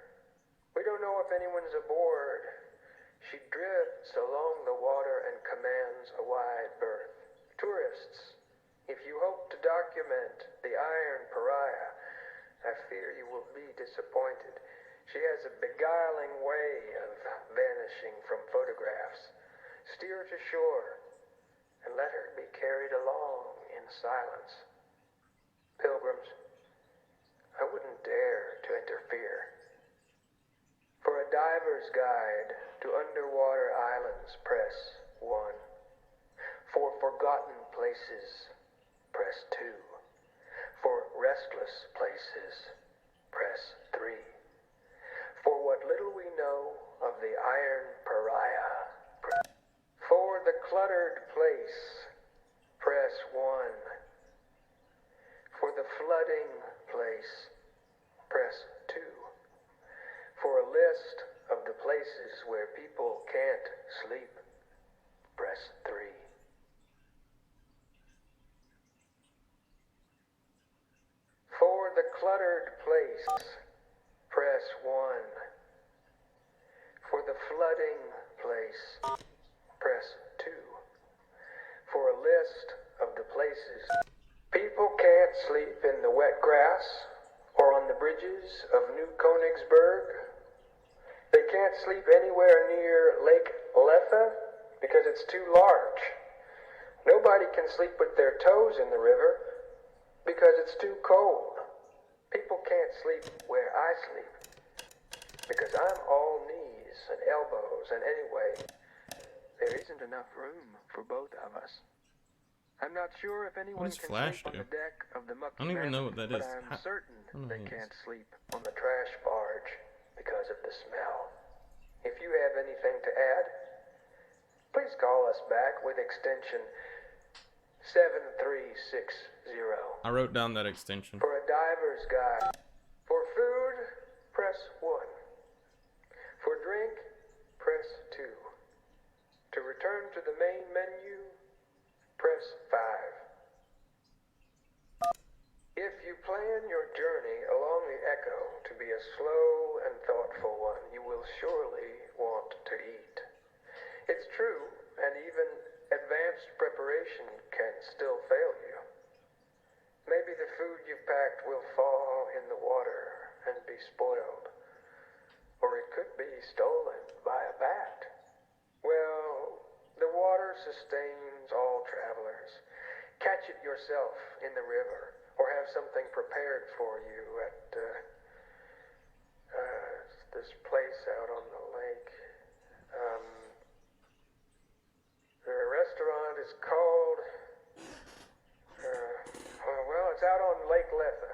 We don't know if anyone's aboard. She drifts along the water and commands a wide berth. Tourists, if you hope to document the Iron Pariah, I fear you will be disappointed. She has a beguiling way of vanishing from photographs. Steer to shore and let her be carried along in silence. Pilgrims, I wouldn't dare to interfere. For a diver's guide to underwater islands, press 1. For forgotten places, press 2. For restless places, press 3. For what little we know of the Iron Pariah, for the cluttered place, press 1. For the flooding place, press 2. For a list of the places where people can't sleep, press 3. For the cluttered place, press 1. For the flooding place, press 2. For a list of the places people can't sleep in the wet grass or on the bridges of New Königsberg. They can't sleep anywhere near Lake Lethe because it's too large. Nobody can sleep with their toes in the river because it's too cold. People can't sleep where I sleep because I'm all knees and elbows, and anyway, there isn't enough room for both of us. I'm not sure if anyone does can Flash sleep on do? the deck of the Mucky I don't even know Mammoth, what that but is. I'm certain they what it can't sleep on the trash barge because of the smell. If you have anything to add, please call us back with extension 7360. I wrote down that extension. For a diver's guide. For food, press 1. For drink, press 2. To return to the main menu, press 5. If you plan your journey along the Echo to be a slow and thoughtful one, you will surely want to eat. It's true, and even advanced preparation can still fail you. Maybe the food you've packed will fall in the water and be spoiled, or it could be stolen by a bat. Well, the water sustains all travelers. Catch it yourself in the river, or have something prepared for you at this place out on the lake. The restaurant is called, well, it's out on Lake Lethe.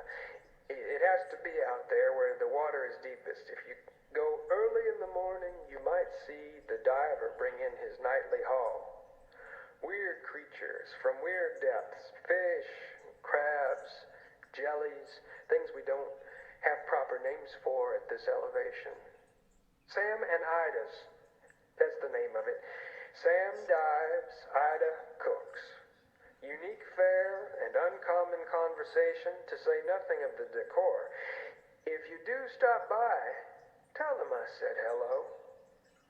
It has to be out there where the water is deepest. If you go early in the morning, you might see the diver bring in his nightly haul. Weird creatures from weird depths, fish, crabs, jellies, things we don't have proper names for at this elevation. Sam and Ida's, that's the name of it. Sam dives, Ida cooks. Unique fare and uncommon conversation, to say nothing of the decor. If you do stop by, tell them I said hello,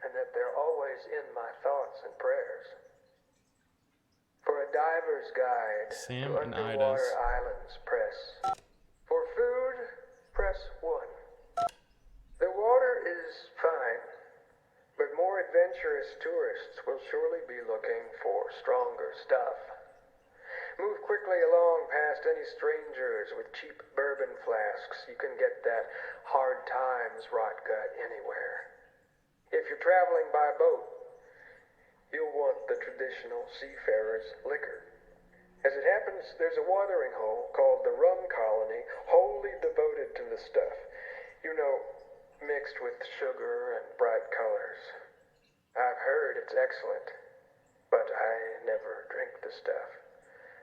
and that they're always in my thoughts and prayers. For a diver's guide Sam to and underwater Ida's. islands, press. For food, press 1. The water is fine, but more adventurous tourists will surely be looking for stronger stuff. Move quickly along past any strangers with cheap bourbon flasks. You can get that hard times rot gut anywhere. If you're traveling by boat, you'll want the traditional seafarer's liquor. As it happens, there's a watering hole called the Rum Colony, wholly devoted to the stuff. You know, mixed with sugar and bright colors. I've heard it's excellent, but I never drink the stuff.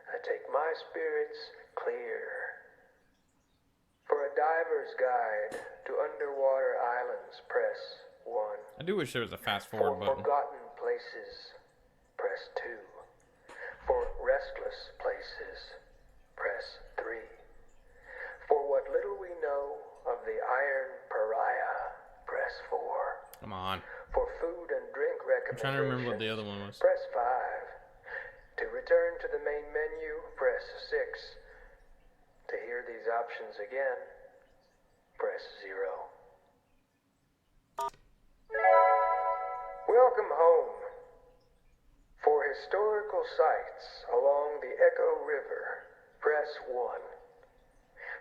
I take my spirits clear. For a diver's guide to underwater islands, press 1. I do wish there was a fast For forward button. forgotten places, press 2. For restless places, press 3. For what little we know of the Iron Pariah, press 4. Come on. For food and drink I'm recommendations, trying to remember what the other one was. press 5. To return to the main menu, press 6. To hear these options again, press 0. Welcome home. For historical sites along the Echo River, press 1.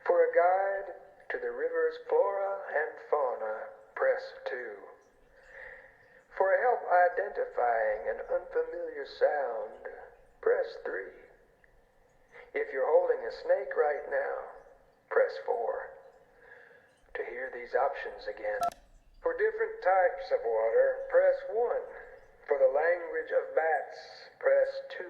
For a guide to the river's flora and fauna, press 2. For help identifying an unfamiliar sound, press 3. If you're holding a snake right now, press 4. To hear these options again. For different types of water, press 1. For the language of bats, press 2.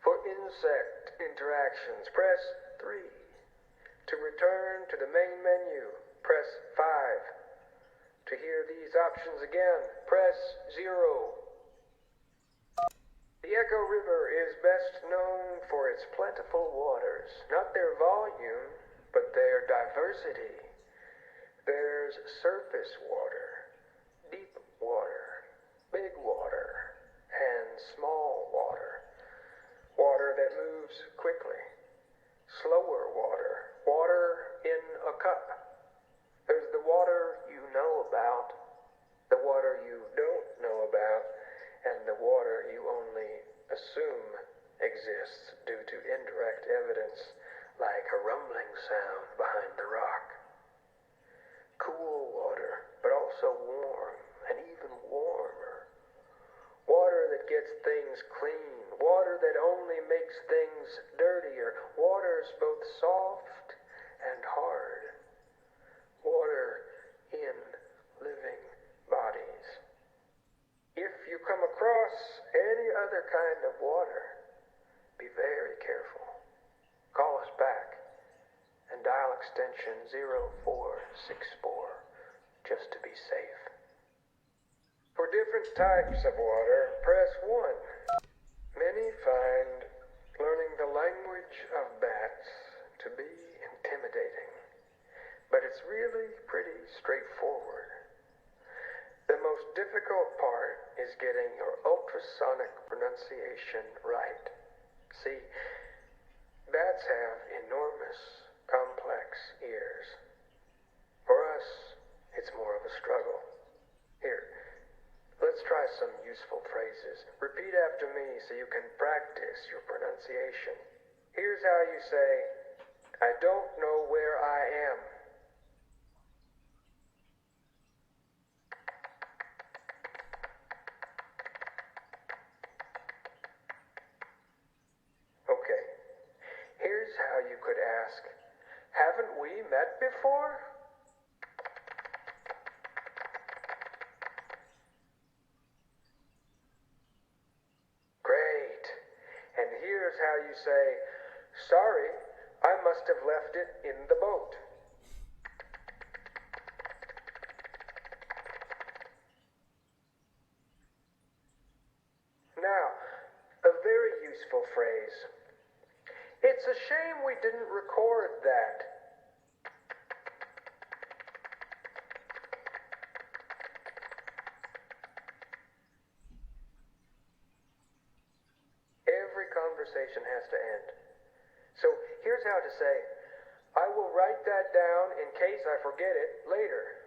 For insect interactions, press 3. To return to the main menu, press 5. To hear these options again, press 0. The Echo River is best known for its plentiful waters, not their volume, but their diversity. There's surface water, deep water, big water, and small water. Water that moves quickly, slower water, water in a cup. There's the water you know about, the water you don't know about, and the water you only assume exists due to indirect evidence, like a rumbling sound behind the rock. Cool water, but also warm, and even warmer. Water that gets things clean, water that only makes things dirtier, water's both soft and hard. Water in living bodies. If you come across any other kind of water, be very careful. Call us back and dial extension 0464 just to be safe. For different types of water, press 1. Many find learning the language of bats to be intimidating, but it's really pretty straightforward. The most difficult part is getting your ultrasonic pronunciation right. See, bats have enormous, complex ears. For us, it's more of a struggle. Here, let's try some useful phrases. Repeat after me so you can practice your pronunciation. Here's how you say, I don't know where I am. Okay, here's how you could ask, haven't we met before? Great. And here's how you say, sorry, I must have left it in the boat. Now, a very useful phrase. It's a shame we didn't record that. Every conversation has to end. So here's how to say, I will write that down in case I forget it later.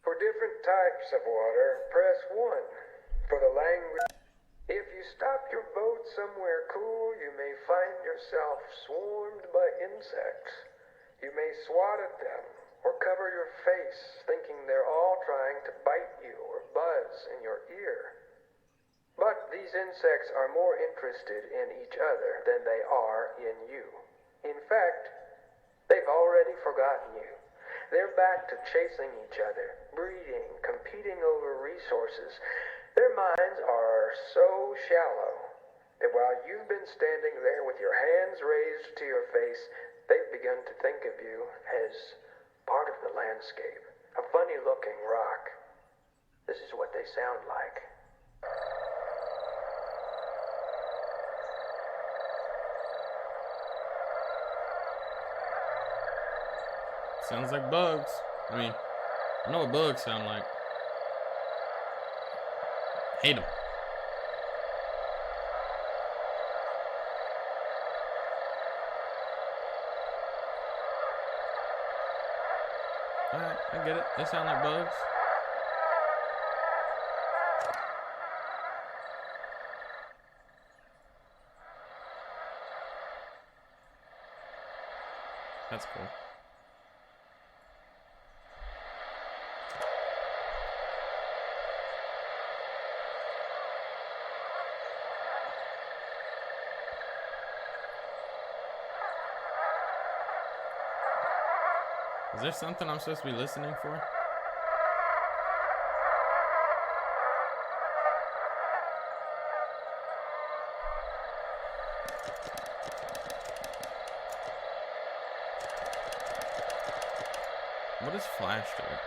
For different types of water, press 1. For the language, if you stop your boat somewhere cool, you may find yourself swarmed by insects. You may swat at them or cover your face, thinking they're all trying to bite you or buzz in your ear. But these insects are more interested in each other than they are in you. In fact, they've already forgotten you. They're back to chasing each other, breeding, competing over resources. Their minds are so shallow that while you've been standing there with your hands raised to your face, they've begun to think of you as part of the landscape, a funny-looking rock. This is what they sound like. Sounds like bugs. I mean, I know what bugs sound like. Hate them. Alright, I get it. They sound like bugs. That's cool. Is there something I'm supposed to be listening for? What is flash to it?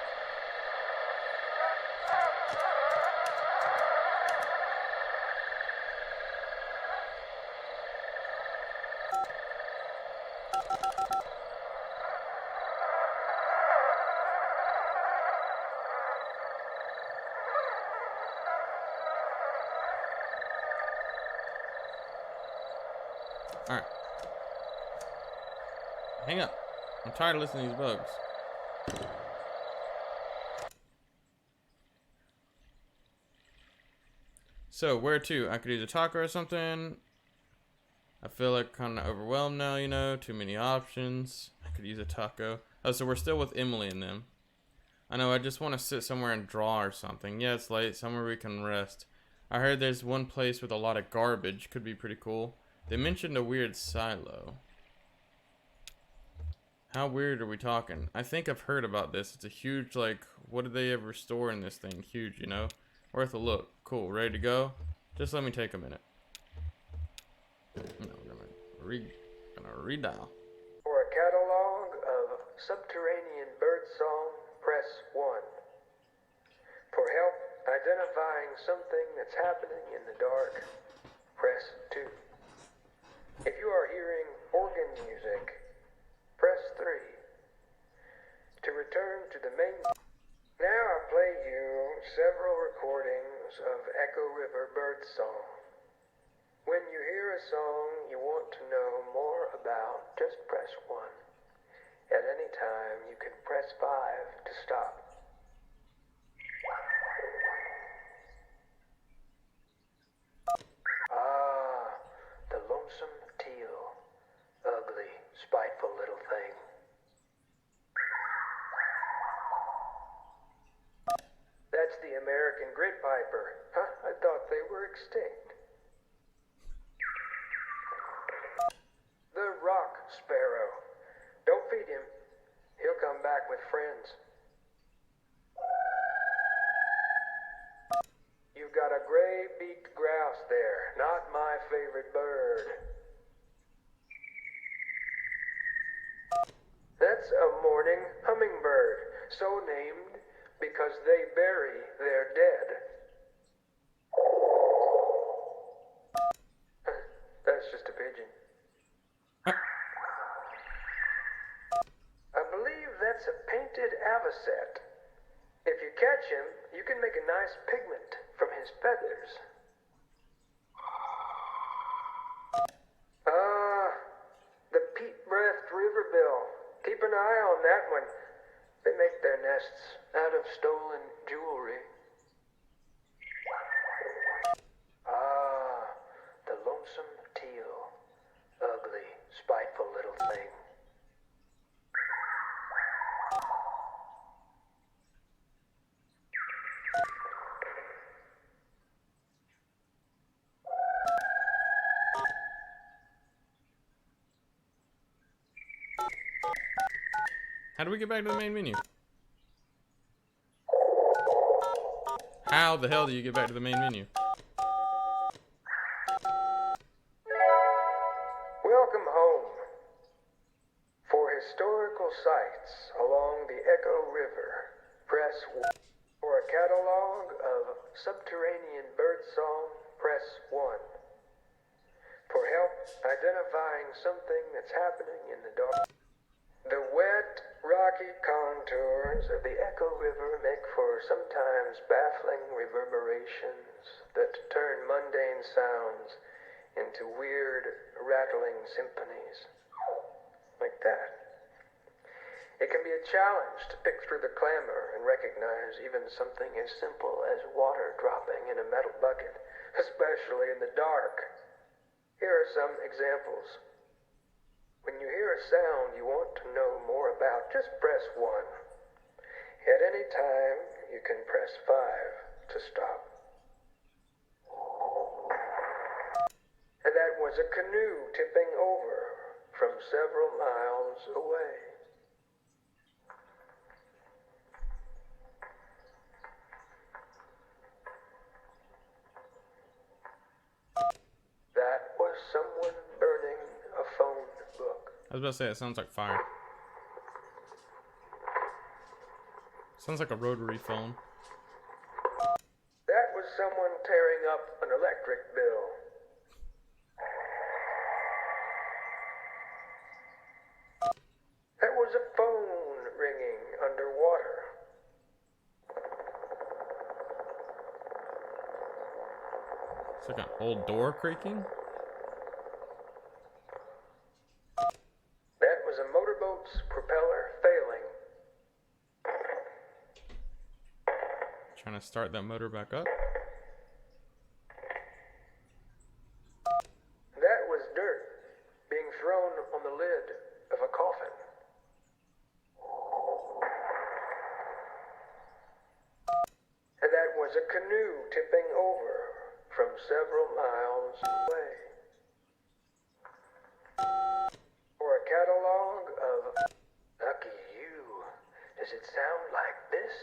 Alright. Hang up. I'm tired of listening to these bugs. So, where to? I could use a taco or something. I feel like kind of overwhelmed now, you know. Too many options. I could use a taco. Oh, so we're still with Emily and them. I know, I just want to sit somewhere and draw or something. Yeah, it's late. Somewhere we can rest. I heard there's one place with a lot of garbage. Could be pretty cool. They mentioned a weird silo. How weird are we talking? I think I've heard about this. It's a huge, like, what did they ever store in this thing? Huge, you know? Worth a look. Cool. Ready to go? Just let me take a minute. No, we're gonna redial. For a catalog of subterranean birdsong, press 1. For help identifying something that's happening in the dark, press 2. If you are hearing organ music, press 3. To return to the main... Now I'll play you several recordings of Echo River birdsong. When you hear a song you want to know more about, just press 1. At any time, you can press 5 to stop. Ah, the lonesome teal. Ugly, spiteful little thing. That's the American grit viper. Huh? I thought they were extinct. The rock sparrow. Don't feed him. He'll come back with friends. You've got a gray-beaked grouse there. Not my favorite bird. That's a morning hummingbird. so named because they bury their dead. That's just a pigeon. I believe that's a painted avocet. If you catch him, you can make a nice pigment from his feathers. The peat-breathed riverbill. Keep an eye on that one. They make their nests out of stolen jewelry. The lonesome teal. Ugly, spiteful little thing. How do we get back to the main menu? How the hell do you get back to the main menu? Welcome home. For historical sites along the Echo River, press 1. For a catalog of subterranean birdsong, press 1. For help identifying something that's happening in the dark. The wet, rocky contours of the Echo River make for sometimes baffling reverberations that turn mundane sounds into weird, rattling symphonies. Like that. It can be a challenge to pick through the clamor and recognize even something as simple as water dropping in a metal bucket, especially in the dark. Here are some examples. When you hear a sound you want to know more about, just press 1. At any time, you can press 5 to stop. And that was a canoe tipping over from several miles away. That was someone burning a phone book. I was about to say, it sounds like fire. Sounds like a rotary phone. That was someone tearing up an electric bill. That was a phone ringing underwater. It's like an old door creaking. That was a motorboat's propeller failing. Trying to start that motor back up. That was dirt being thrown on the lid of a coffin. And that was a canoe tipping over from several miles away. For a catalog of lucky you, does it sound like this?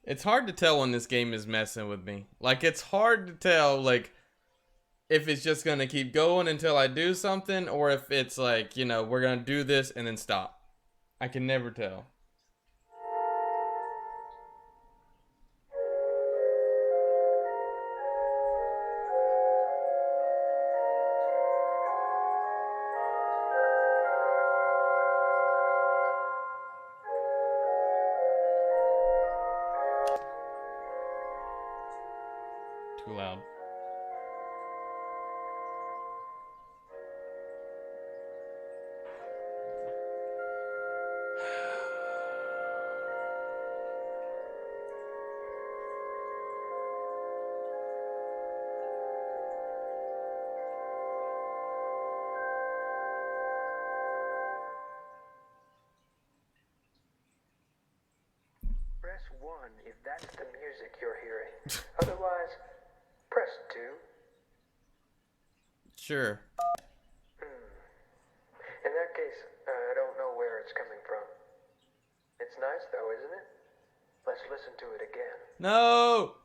It's hard to tell when this game is messing with me. Like, it's hard to tell, like, if it's just gonna keep going until I do something, or if it's like, you know, we're gonna do this and then stop. I can never tell. Too loud. Press 1 if that's the music you're hearing. Otherwise, press 2. Sure. In that case, I don't know where it's coming from. It's nice though, isn't it? Let's listen to it again. No!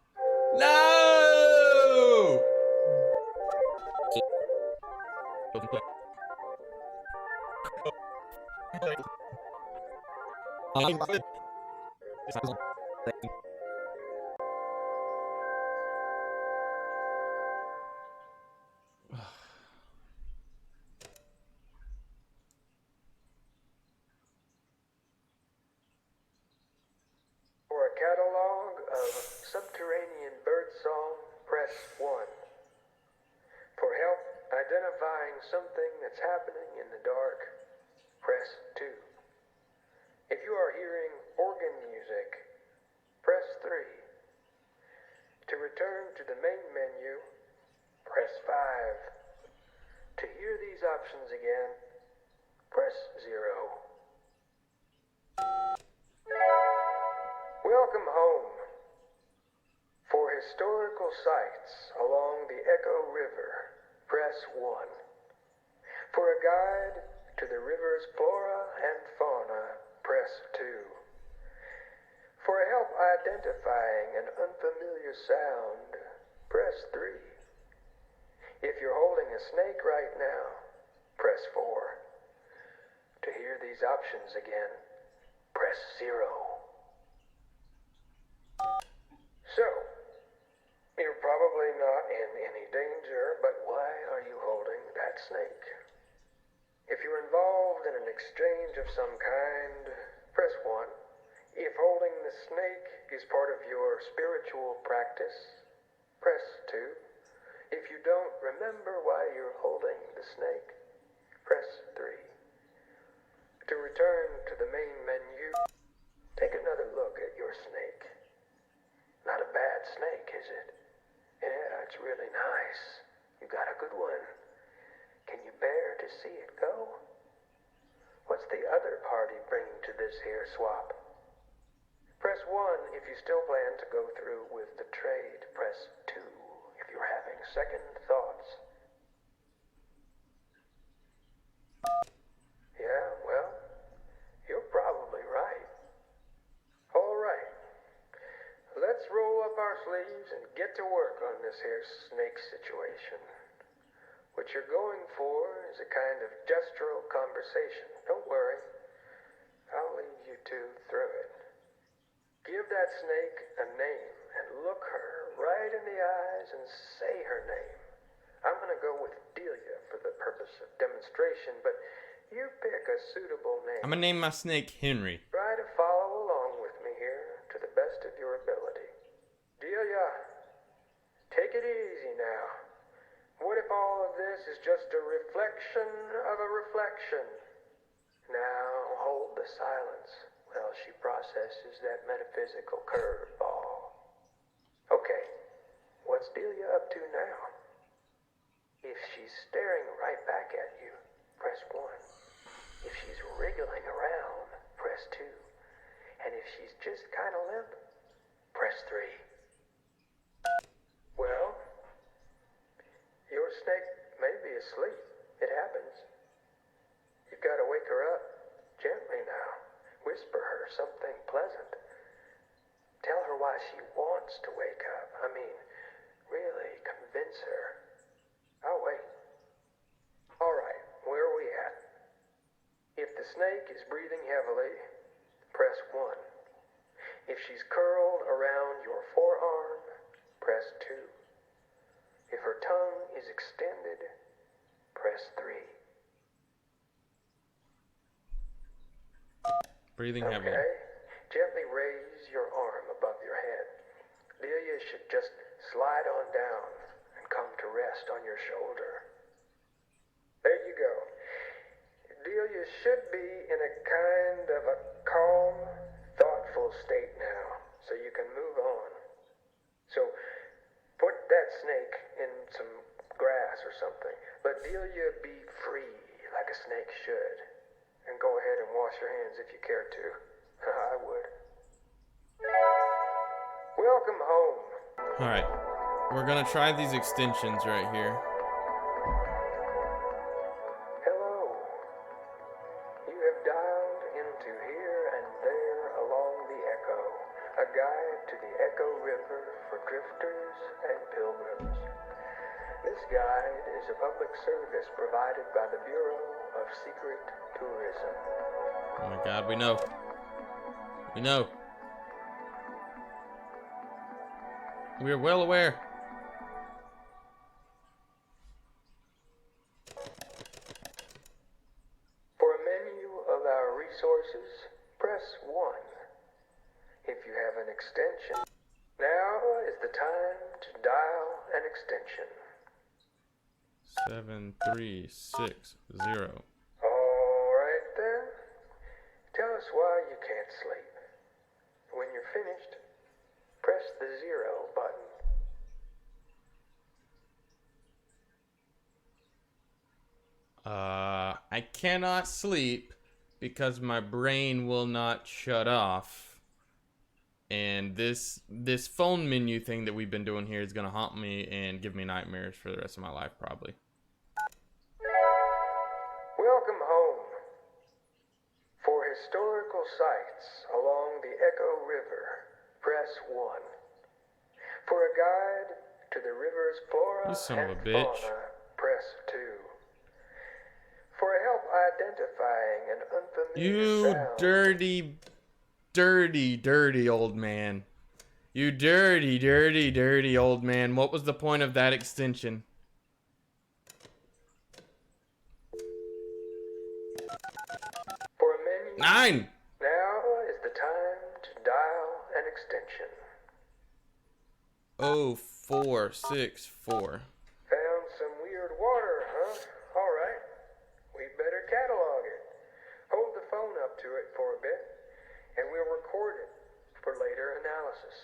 No! For a catalog of subterranean birdsong, press 1. For help identifying something that's happening in the dark, press 2. If you are hearing organ music, press 3. To return to the main menu, press 5. To hear these options again, press 0. Welcome home. For historical sites along the Echo River, press 1. For a guide to the river's flora and fauna, press 2. For help identifying an unfamiliar sound, press 3. If you're holding a snake right now, press 4. To hear these options again, press 0. So, you're probably not in any danger, but why are you holding that snake? If you're involved in an exchange of some kind, press 1. If holding the snake is part of your spiritual practice, press 2. If you don't remember why you're holding the snake, press 3. To return to the main menu, take another look at your snake. Not a bad snake, is it? Yeah, it's really nice. You got a good one. Can you bear to see it go? What's the other party bringing to this here swap? Press 1 if you still plan to go through with the trade. Press 2 if you're having second thoughts. Yeah, well, you're probably right. All right. Let's roll up our sleeves and get to work on this here snake situation. What you're going for is a kind of gestural conversation. Don't worry. I'll lead you two through it. Give that snake a name and look her right in the eyes and say her name. I'm going to go with Delia for the purpose of demonstration, but you pick a suitable name. I'm gonna name my snake Henry. Try to follow along with me here to the best of your ability. Delia, take it easy now. What if all of this is just a reflection of a reflection? Now hold the silence while she processes that metaphysical curveball. Okay, what's Delia up to now? If she's staring right back at you, press 1. If she's wriggling around, press 2. And if she's just kind of limp, press 3. Well, your snake may be asleep. It happens. You've got to wake her up gently now. Whisper her something pleasant. Tell her why she wants to wake up. I mean, really convince her. I'll wait. Alright, where are we at? If the snake is breathing heavily, press 1. If she's curled around your forearm, press 2. If her tongue is extended, press 3. Breathing heavily. Okay. Gently raise your arm above your head. Delia should just slide on down and come to rest on your shoulder. There you go. Delia should be in a kind of a calm, thoughtful state now, so you can move on. So, put that snake in some grass or something. Let Delia be free, like a snake should. And go ahead and wash your hands if you care to. I would. Welcome home. Alright. We're gonna try these extensions right here. Hello. You have dialed into Here and There Along the Echo, a guide to the Echo River for drifters and pilgrims. This guide is a public service provided by the Bureau of Secret Tourism. Oh my god, we know. We know. We are well aware. For a menu of our resources, press 1. If you have an extension, now is the time to dial an extension. 7360. Alright then. Tell us why you can't sleep. When you're finished, press the 0 button. I cannot sleep because my brain will not shut off. And this phone menu thing that we've been doing here is gonna haunt me and give me nightmares for the rest of my life, probably. Welcome home. For historical sites along the Echo River, press 1. For a guide to the river's flora You son of and a bitch. fauna, press 2. For help identifying an unfamiliar You sound, dirty old man. You dirty old man. What was the point of that extension? for a menu, 9! now is the time to dial an extension. 0464. Found some weird water, huh? Alright. We'd better catalog it. Hold the phone up to it for a bit, and we'll record it for later analysis.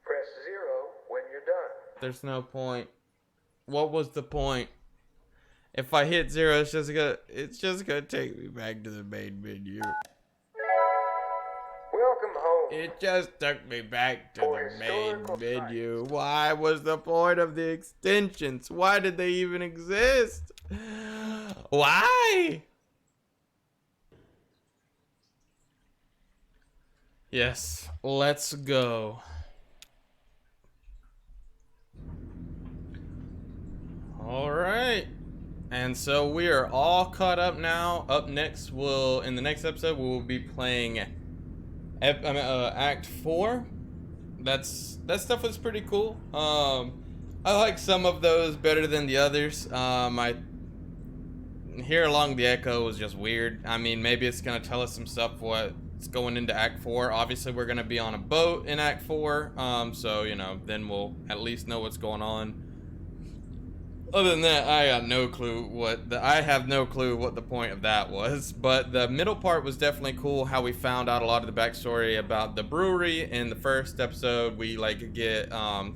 Press 0 when you're done. There's no point. What was the point? If I hit 0, it's just gonna take me back to the main menu. Welcome home. It just took me back to For the main historical menu. Why was the point of the extensions? Why did they even exist? Why? Yes, let's go. All right. And so we are all caught up now. Up next, in the next episode, we'll be playing Act 4. That stuff was pretty cool. I like some of those better than the others. Here Along the Echo was just weird. I mean, maybe it's gonna tell us some stuff what's going into Act 4. Obviously, we're gonna be on a boat in Act 4. So you know, then we'll at least know what's going on. Other than that, I have no clue what the point of that was. But the middle part was definitely cool. How we found out a lot of the backstory about the brewery. In the first episode, we get some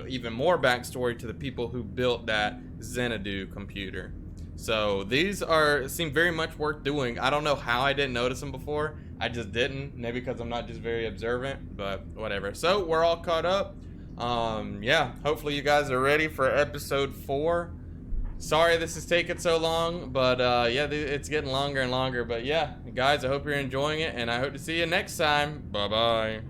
even more backstory to the people who built that Xanadu computer. So these seem very much worth doing. I don't know how I didn't notice them before. I just didn't. Maybe because I'm not just very observant. But whatever. So we're all caught up. Yeah, hopefully you guys are ready for episode 4. Sorry this is taking so long, but yeah, it's getting longer and longer. But yeah, guys, I hope you're enjoying it, and I hope to see you next time. Bye bye.